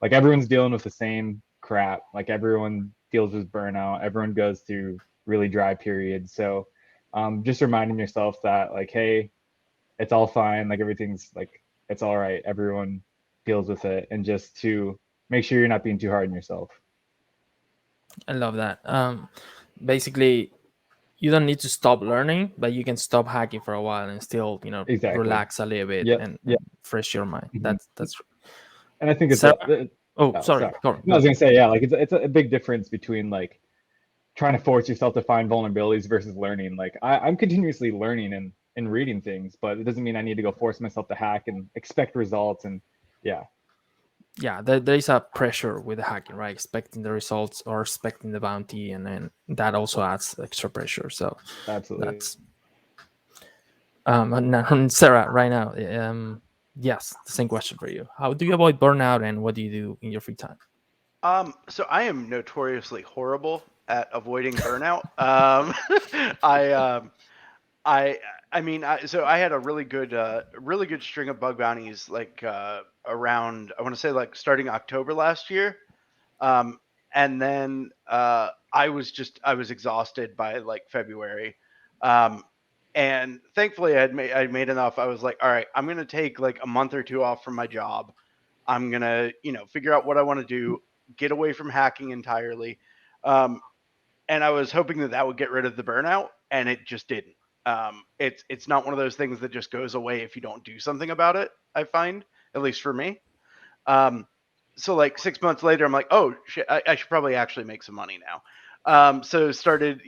like everyone's dealing with the same crap. Like everyone deals with burnout. Everyone goes through really dry periods. So just reminding yourself that like, hey, it's all fine. Like everything's like it's all right. Everyone deals with it, and just to make sure you're not being too hard on yourself. I love that. Basically, you don't need to stop learning, but you can stop hacking for a while and still, Exactly. relax a little bit Yep. and Yep. fresh your mind. Mhm. That's. And I think it's Sarah? oh, Sorry. sorry. Go on. No, I was gonna say, yeah, like it's a big difference between like trying to force yourself to find vulnerabilities versus learning. Like I'm continuously learning and reading things, but it doesn't mean I need to go force myself to hack and expect results. And yeah, Yeah, there is a pressure with the hacking, right? Expecting the results or expecting the bounty, and then that also adds extra pressure. So absolutely. that's and now, Sarah, right now, yes, the same question for you. How do you avoid burnout, and what do you do in your free time? So I am notoriously horrible at avoiding burnout. I I I mean, so I had a really good string of bug bounties like around I want to say like starting October last year, um, and then I was exhausted by like February, um, and thankfully I'd made enough. I was like, all right, I'm gonna take like a month or two off from my job. I'm gonna figure out what I want to do, get away from hacking entirely. Um, and I was hoping that would get rid of the burnout, and it just didn't. It's not one of those things that just goes away if you don't do something about it. I find, at least for me. Um, so like 6 months later, I'm like, oh shit, I should probably actually make some money now. So started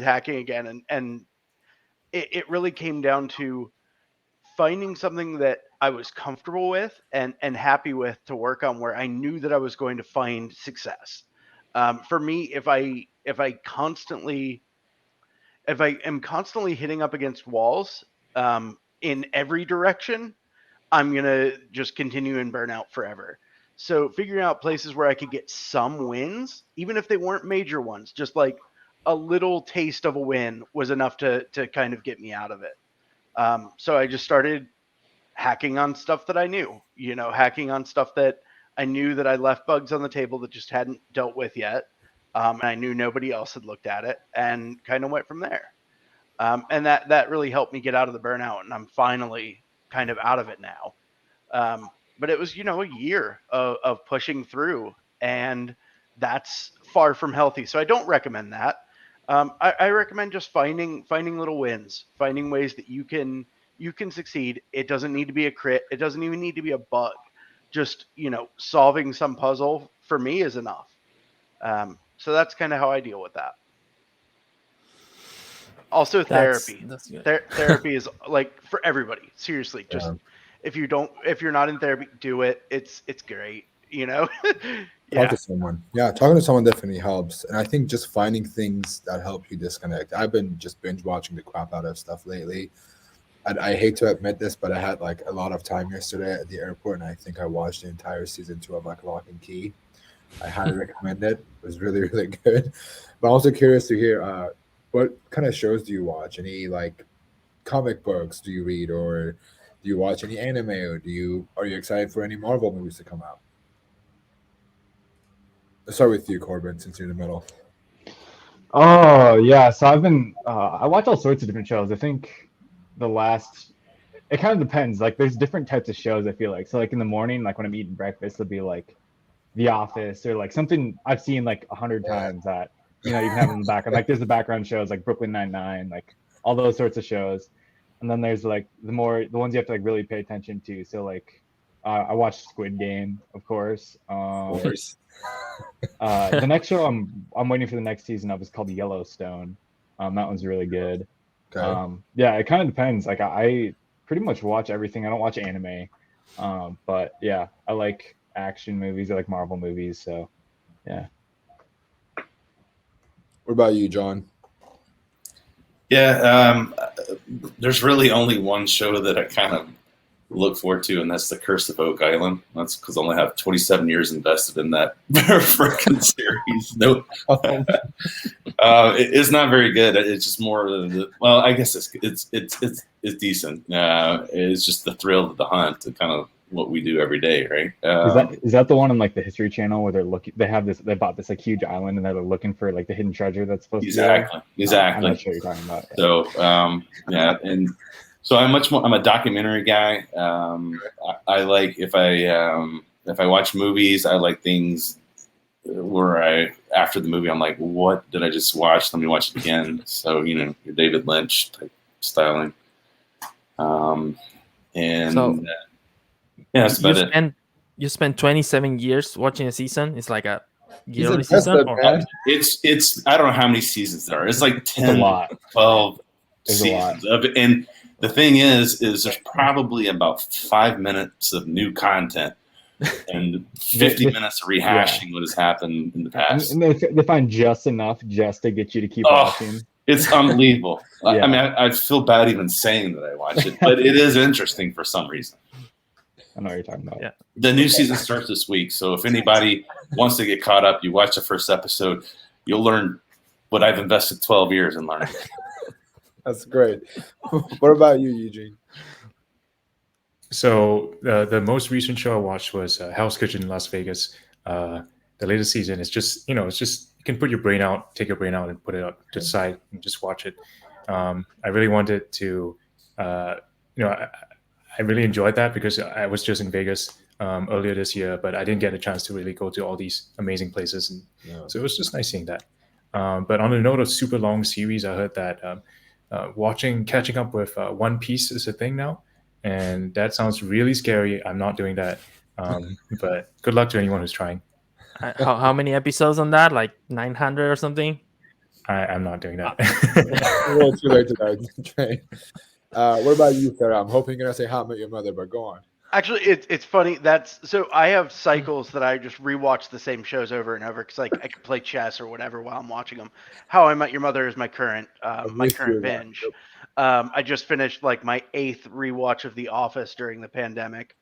hacking again, and it really came down to finding something that I was comfortable with and happy with to work on, where I knew that I was going to find success. For me, if I am constantly hitting up against walls in every direction, I'm gonna just continue and burn out forever. So figuring out places where I could get some wins, even if they weren't major ones, just like a little taste of a win was enough to kind of get me out of it. So I just started hacking on stuff that I knew, hacking on stuff that I knew that I left bugs on the table that just hadn't dealt with yet. And I knew nobody else had looked at it, and kind of went from there. And that really helped me get out of the burnout, and I'm finally kind of out of it now. But it was, a year of pushing through, and that's far from healthy. So I don't recommend that. I recommend just finding little wins, finding ways that you can succeed. It doesn't need to be a crit. It doesn't even need to be a bug. Just solving some puzzle for me is enough. So that's kind of how I deal with that. Also, therapy. That's good. Therapy is like for everybody. Seriously, just if you're not in therapy, do it. It's great. Talk to someone. Yeah, talking to someone definitely helps. And I think just finding things that help you disconnect. I've been just binge watching the crap out of stuff lately. I hate to admit this, but I had like a lot of time yesterday at the airport, and I think I watched the entire season 2 of like Lock and Key. I highly recommend it. It was really, really good. But I'm also curious to hear what kind of shows do you watch? Any like comic books do you read, or Do you watch any anime, or are you excited for any Marvel movies to come out? Let's start with you, Corbin, since you're in the middle. Oh yeah, so I've been I watch all sorts of different shows. I think the last it kind of depends. Like there's different types of shows I feel like. So like in the morning, like when I'm eating breakfast, it'll be like The Office or like something I've seen like 100 times that you can have in the background. Like there's the background shows like Brooklyn Nine-Nine, like all those sorts of shows. And then there's like the ones you have to like really pay attention to. So like I watched Squid Game, of course. Of course. The next show I'm waiting for the next season of is called Yellowstone. That one's really good. Okay. Yeah, it kind of depends. Like I pretty much watch everything. I don't watch anime. But yeah, I like action movies. I like Marvel movies. So yeah. What about you, John? Yeah, there's really only one show that I kind of look forward to, and that's The Curse of Oak Island. That's because I only have 27 years invested in that freaking series. No, it's not very good. It's just more of the, well, I guess it's decent. It's just the thrill of the hunt, kind of what we do every day, right? Is that the one on like the History Channel where they bought this like huge island and they're looking for like the hidden treasure that's supposed to be there? Exactly. I'm not sure what you're talking about. So yeah, and so I'm a documentary guy. I like if I watch movies, I like things where after the movie I'm like, what did I just watch? Let me watch it again. So your David Lynch type styling. And So yeah, that's about it. You spent 27 years watching a season. It's like a yearly impressive, season. Or man. It's I don't know how many seasons there are. It's like 10, a lot. 12 There's seasons of it. And the thing is there's probably about 5 minutes of new content and 50 minutes of rehashing what has happened in the past. And they find just enough just to get you to keep watching. It's unbelievable. Yeah. I mean, I feel bad even saying that I watch it, but it is interesting for some reason. I know what you're talking about. Yeah. The new season starts this week, so if anybody wants to get caught up, you watch the first episode, you'll learn what I've invested 12 years in learning. That's great. What about you, Eugene? So the most recent show I watched was Hell's Kitchen in Las Vegas. The latest season is just you can put your brain out, take your brain out, and put it up to the side and just watch it. I really wanted to, I really enjoyed that because I was just in Vegas earlier this year, but I didn't get a chance to really go to all these amazing places, and so it was just nice seeing that. But on the note of super long series, I heard that catching up with One Piece is a thing now. And that sounds really scary. I'm not doing that. But good luck to anyone who's trying. how many episodes on that? Like 900 or something? I'm not doing that. A little too late tonight. What about you, Sarah? I'm hoping you're gonna say How I Met Your Mother, but go on. Actually, it's funny. So I have cycles that I just rewatch the same shows over and over because like I can play chess or whatever while I'm watching them. How I Met Your Mother is my current binge. I just finished like my 8th rewatch of The Office during the pandemic.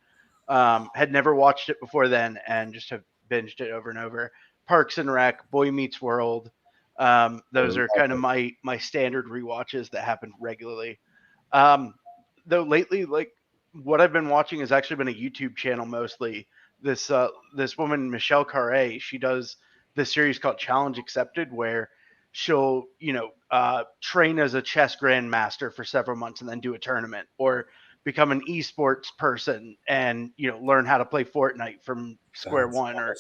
Had never watched it before then and just have binged it over and over. Parks and Rec, Boy Meets World. Those are kind of my standard rewatches that happen regularly. Though lately, like what I've been watching has actually been a YouTube channel mostly. This woman, Michelle Carre, she does this series called Challenge Accepted, where she'll train as a chess grandmaster for several months and then do a tournament, or become an esports person and learn how to play Fortnite from square one, or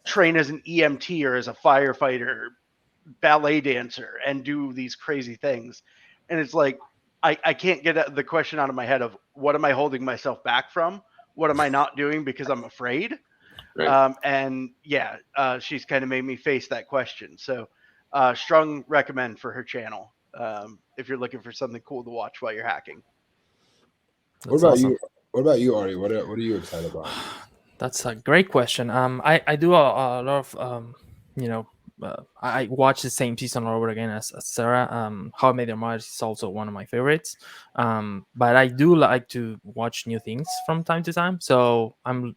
train as an EMT or as a firefighter, ballet dancer, and do these crazy things. And it's like I can't get the question out of my head of what am I holding myself back from? What am I not doing because I'm afraid? Right. And yeah, she's kind of made me face that question. So strong recommend for her channel if you're looking for something cool to watch while you're hacking. What about you? What about you, Ari? What are you excited about? That's a great question. I do a lot of I watch the same season over again as Sarah. How I Met Your Mother is also one of my favorites. But I do like to watch new things from time to time. So I'm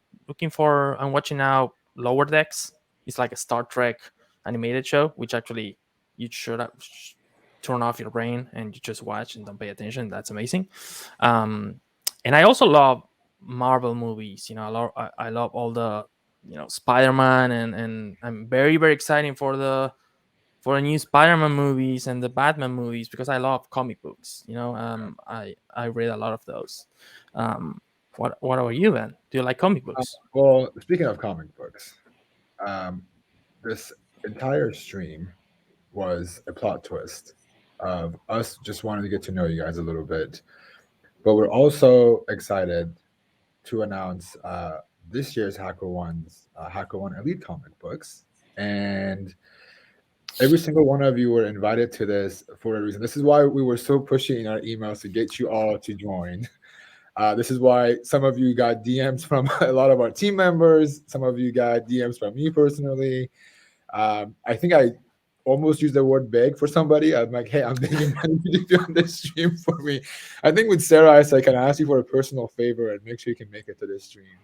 watching now Lower Decks. It's like a Star Trek animated show, which actually you should turn off your brain and you just watch and don't pay attention. That's amazing. and I also love Marvel movies. I love all the Spider-Man, and I'm very very excited for the new Spider-Man movies and the Batman movies because I love comic books. I read a lot of those. What about you, Ben? Do you like comic books? Well, speaking of comic books, um, this entire stream was a plot twist of us just wanting to get to know you guys a little bit. But we're also excited to announce this year's HackerOne Elite comic books. And every single one of you were invited to this for a reason. This is why we were so pushy in our emails to get you all to join. This is why some of you got DMs from a lot of our team members. Some of you got DMs from me personally. I think I almost used the word beg for somebody. I'm like, hey, I'm begging you to be on this stream for me. I think with Sarah, I said, can I ask you for a personal favor and make sure you can make it to this stream?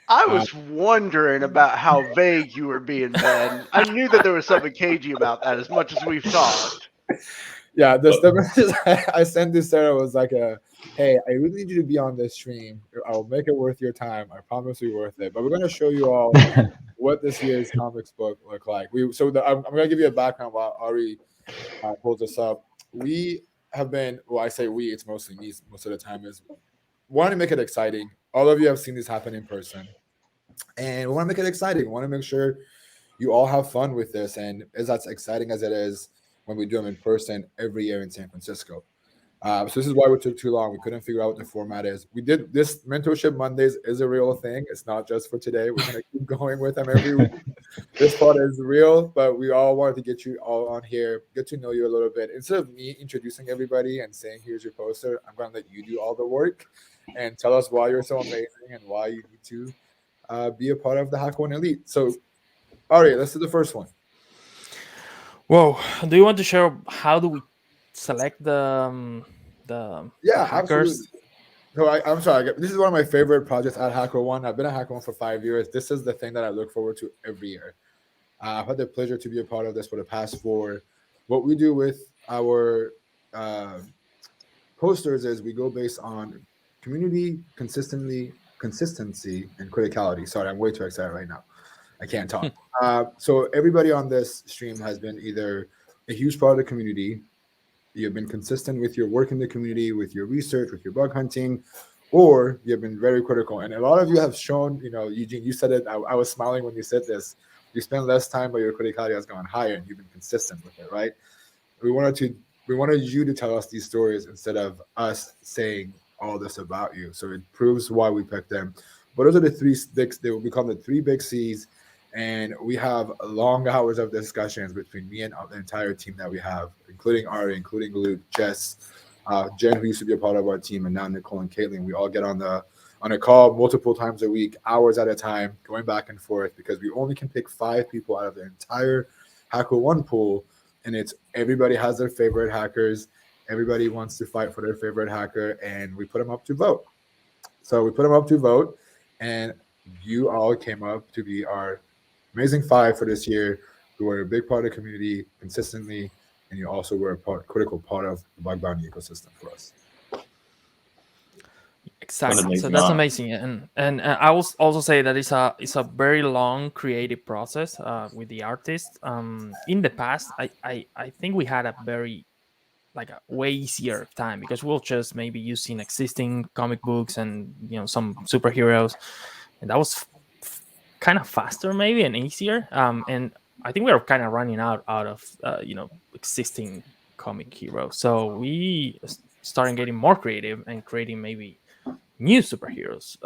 I was wondering about how vague you were being, Ben. I knew that there was something cagey about that as much as we've talked. Yeah, the message I sent to Sarah was like hey, I really need you to be on this stream. I'll make it worth your time. I promise you worth it. But we're going to show you all what this year's comics book look like. I'm going to give you a background while Ari pulls this up. We have been, well, I say we, it's mostly me most of the time, is wanting to make it exciting. All of you have seen this happen in person. And we want to make it exciting. We want to make sure you all have fun with this. And as that's exciting as it is when we do them in person every year in San Francisco. So this is why we took too long. We couldn't figure out what the format is. We did this Mentorship Mondays is a real thing. It's not just for today. We're going to keep going with them every week. This part is real, but we all wanted to get you all on here, get to know you a little bit. Instead of me introducing everybody and saying, here's your poster, I'm going to let you do all the work and tell us why you're so amazing and why you need to be a part of the HackerOne Elite. So, Ari, let's do the first one. Whoa, do you want to share how do we select the hackers? Absolutely. So I'm sorry. This is one of my favorite projects at HackerOne. I've been at HackerOne for 5 years. This is the thing that I look forward to every year. I've had the pleasure to be a part of this for the past 4. What we do with our posters is we go based on community, consistency, and criticality. Sorry, I'm way too excited right now. I can't talk. So everybody on this stream has been either a huge part of the community, you've been consistent with your work in the community, with your research, with your bug hunting, or you've been very critical. And a lot of you have shown, Eugene, you said it. I was smiling when you said this. You spend less time, but your criticality has gone higher, and you've been consistent with it, right? We wanted you to tell us these stories instead of us saying all this about you. So it proves why we picked them. But those are the 3 sticks. They will become the 3 big C's. And we have long hours of discussions between me and the entire team that we have, including Ari, including Luke, Jess, Jen, who used to be a part of our team, and now Nicole and Caitlin. We all get on a call multiple times a week, hours at a time, going back and forth, because we only can pick 5 people out of the entire HackerOne pool. And it's everybody has their favorite hackers. Everybody wants to fight for their favorite hacker, and we put them up to vote. So we put them up to vote, and you all came up to be our amazing 5 for this year, who are a big part of the community consistently, and you also were a critical part of the bug bounty ecosystem for us. Exactly. So that's amazing, and I will also say that it's a very long creative process with the artist. In the past, I think we had a way easier time because we'll just maybe using existing comic books and some superheroes, and that was kind of faster maybe and easier. And I think we are kind of running out of existing comic heroes, so we started getting more creative and creating maybe new superheroes,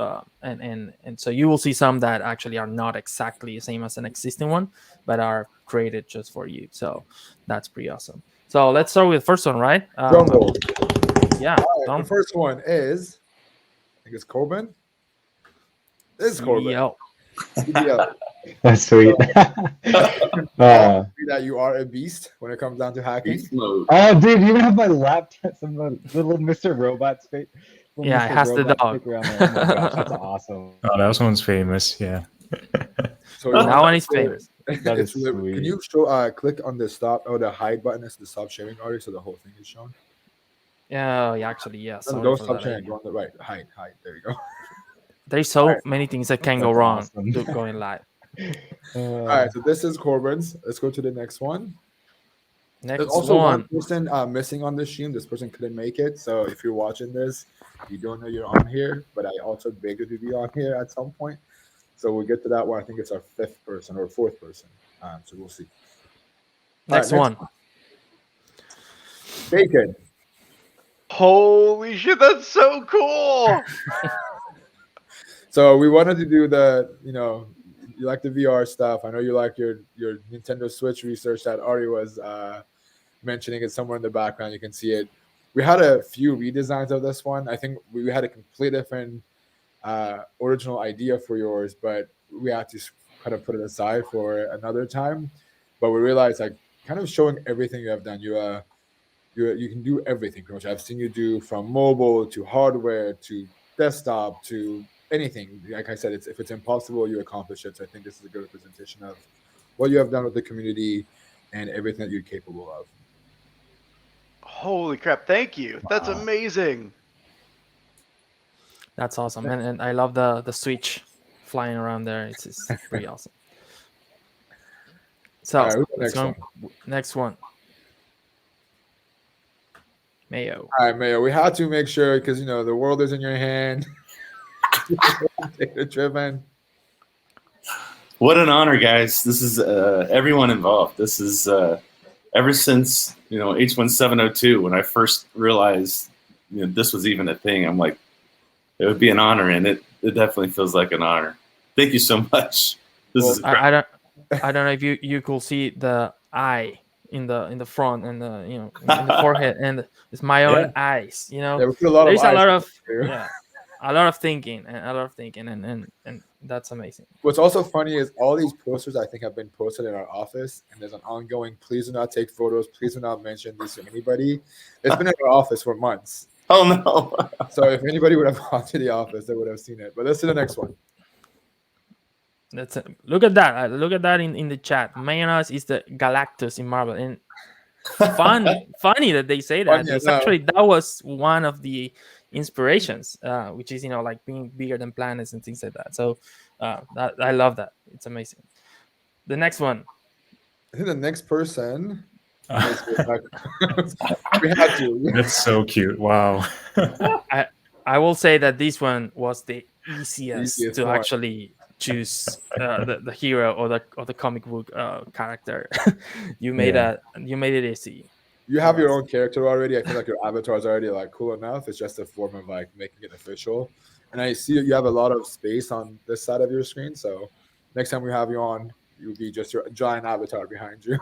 and so you will see some that actually are not exactly the same as an existing one, but are created just for you. So that's pretty awesome. So let's start with the first one, right? Yeah. Right, the first one is, I think it's Corbin. This is Corbin. CDL. That's sweet. That you are a beast when it comes down to hacking. Oh, dude, you even have my laptop, some little Mr. Robot space. Yeah, it has the dog. Oh my gosh, that's awesome. Oh, that one's famous. Yeah. So that one is famous. That is sweet. Can you show? Click on the stop or the hide button to stop sharing already, so the whole thing is shown. Yeah, actually, yeah. No, Sorry don't for stop that. sharing. Go on the right. Height. There you go. There's so Alright. many things that can go That's wrong awesome. going live. All right, so this is Corbin's. Let's go to the next one. There's Next also one one. person missing on the stream. This person couldn't make it. So if you're watching this, you don't know you're on here, but I also begged you to be on here at some point. So we'll get to that one. I think it's our fifth person or fourth person. So we'll see. Next one. Daeken. Holy shit, that's so cool! So we wanted to do the, you like the VR stuff. I know you like your Nintendo Switch research that Ari was mentioning it somewhere in the background. You can see it. We had a few redesigns of this one. I think we had a complete different original idea for yours, but we had to kind of put it aside for another time. But we realized, like, kind of showing everything you have done. You can do everything pretty much. I've seen you do from mobile to hardware to desktop to anything. Like I said, if it's impossible, you accomplish it. So I think this is a good representation of what you have done with the community and everything that you're capable of. Holy crap, thank you. That's amazing. That's awesome, and I love the switch flying around there. It's pretty awesome. So All right, let's go. Next one. Mayo. All right, Mayo. We had to make sure because the world is in your hand. Data driven. What an honor, guys! This is everyone involved. This is ever since H1702 when I first realized this was even a thing. I'm like, it would be an honor, and it definitely feels like an honor. Thank you so much. This is I don't know if you could see the eye in the front and the in the forehead, and it's my own eyes. Yeah, we put a lot There's of a lot of here. a lot of thinking and that's amazing. What's also funny is all these posters I think have been posted in our office, and there's an ongoing, please do not take photos, please do not mention this to anybody. It's been in our office for months. Oh no. So if anybody would have gone to the office, they would have seen it. But let's do the next one. That's it. Look at that. Look at that in the chat. Mayonnaise is the Galactus in Marvel. And funny that they say that. Actually, that was one of the inspirations, which is like being bigger than planets and things like that. So I love that. It's amazing. The next one. I think the next person. We had to. That's so cute. Wow. I will say that this one was the easiest to one. actually choose the hero or the comic book character. You made it easy. You have your own character already. I feel like your avatar is already like cool enough. It's just a form of like making it official. And I see you have a lot of space on this side of your screen. So next time we have you on, you'll be just your giant avatar behind you.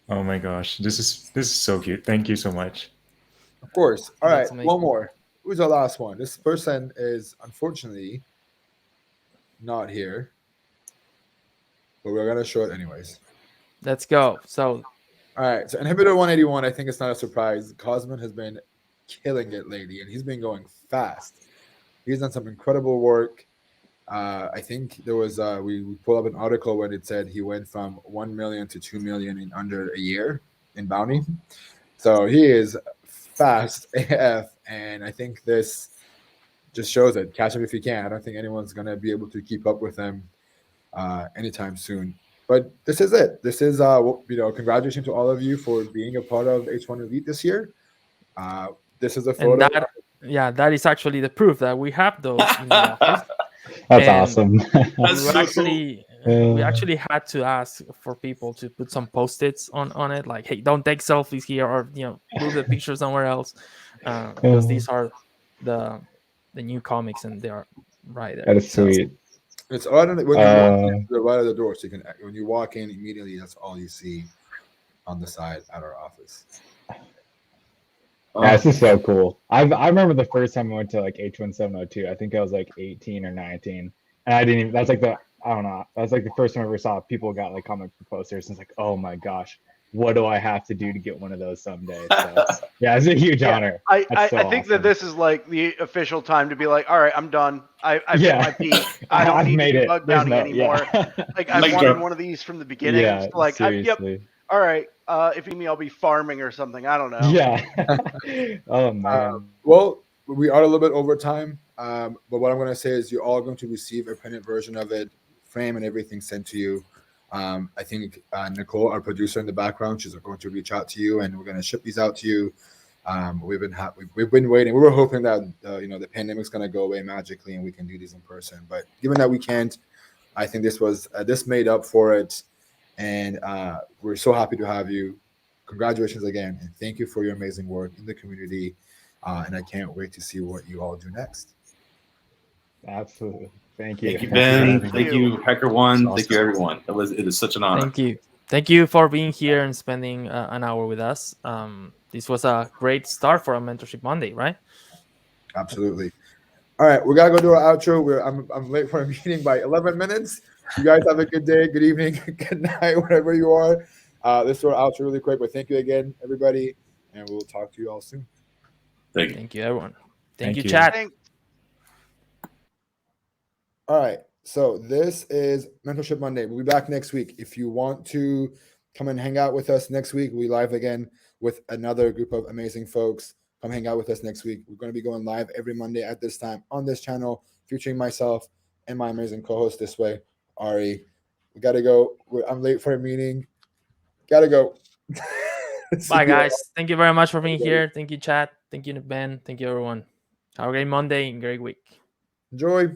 Oh my gosh, this is so cute. Thank you so much. Of course. All right, amazing. one more. Who's the last one? This person is unfortunately not here, but we're gonna show it anyways. Let's go. So, all right. So Inhibitor 181. I think it's not a surprise. Cosman has been killing it lately, and he's been going fast. He's done some incredible work. I think there was we pulled up an article when it said he went from 1 million to 2 million in under a year in bounty. So he is fast AF, and I think this just shows it. Catch him if you can. I don't think anyone's gonna be able to keep up with him anytime soon. But this is it. This is congratulations to all of you for being a part of H1 Elite this year. This is a photo. And that is actually the proof that we have those in the office. That's awesome. We actually had to ask for people to put some post-its on it, like, hey, don't take selfies here, or move the picture somewhere else, because these are the new comics and they are right there. That is sweet. It's right when you walk in, the right of the door, so you can when you walk in immediately, that's all you see on the side at our office. Yeah, this is so cool. I remember the first time I went to like H1702. I think I was like 18 or 19, and I didn't even. That's like that's like the first time I ever saw people got like comic book posters. And it's like, oh my gosh, what do I have to do to get one of those someday? So, yeah, it's a huge honor. I think that this is like the official time to be like, all right, I'm done. I've hit my peak. I don't need to do bug bounty anymore. Like I wanted one of these from the beginning. Yeah, so like, seriously. all right, If you need me, I'll be farming or something. I don't know. Yeah. Oh man. Well, we are a little bit over time, but what I'm going to say is you're all going to receive a printed version of it, frame and everything sent to you. I think Nicole, our producer in the background, she's going to reach out to you, and we're going to ship these out to you. We've been waiting. We were hoping that the pandemic's going to go away magically and we can do these in person. But given that we can't, I think this made up for it, and we're so happy to have you. Congratulations again, and thank you for your amazing work in the community. And I can't wait to see what you all do next. Absolutely. Thank you. Thank you, Ben. Thank Thank you. you, HackerOne. Awesome. Thank you, everyone. It is such an honor. Thank you for being here and spending an hour with us. This was a great start for a Mentorship Monday, right? Absolutely. All right, we gotta go do our outro. I'm late for a meeting by 11 minutes. You guys have a good day, good evening, good night, wherever you are. Let's do our outro really quick, but thank you again, everybody, and we'll talk to you all soon. Thank you. Thank you, everyone. Thank you, you. chat. Thanks. All right, so this is Mentorship Monday. We'll be back next week. If you want to come and hang out with us next week, we'll be live again with another group of amazing folks. Come hang out with us next week. We're going to be going live every Monday at this time on this channel, featuring myself and my amazing co-host this way, Ari. We got to go. I'm late for a meeting. Got to go. Bye, guys. Thank you very much for being here. Thank you, chat. Thank you, Ben. Thank you, everyone. Have a great Monday and great week. Enjoy.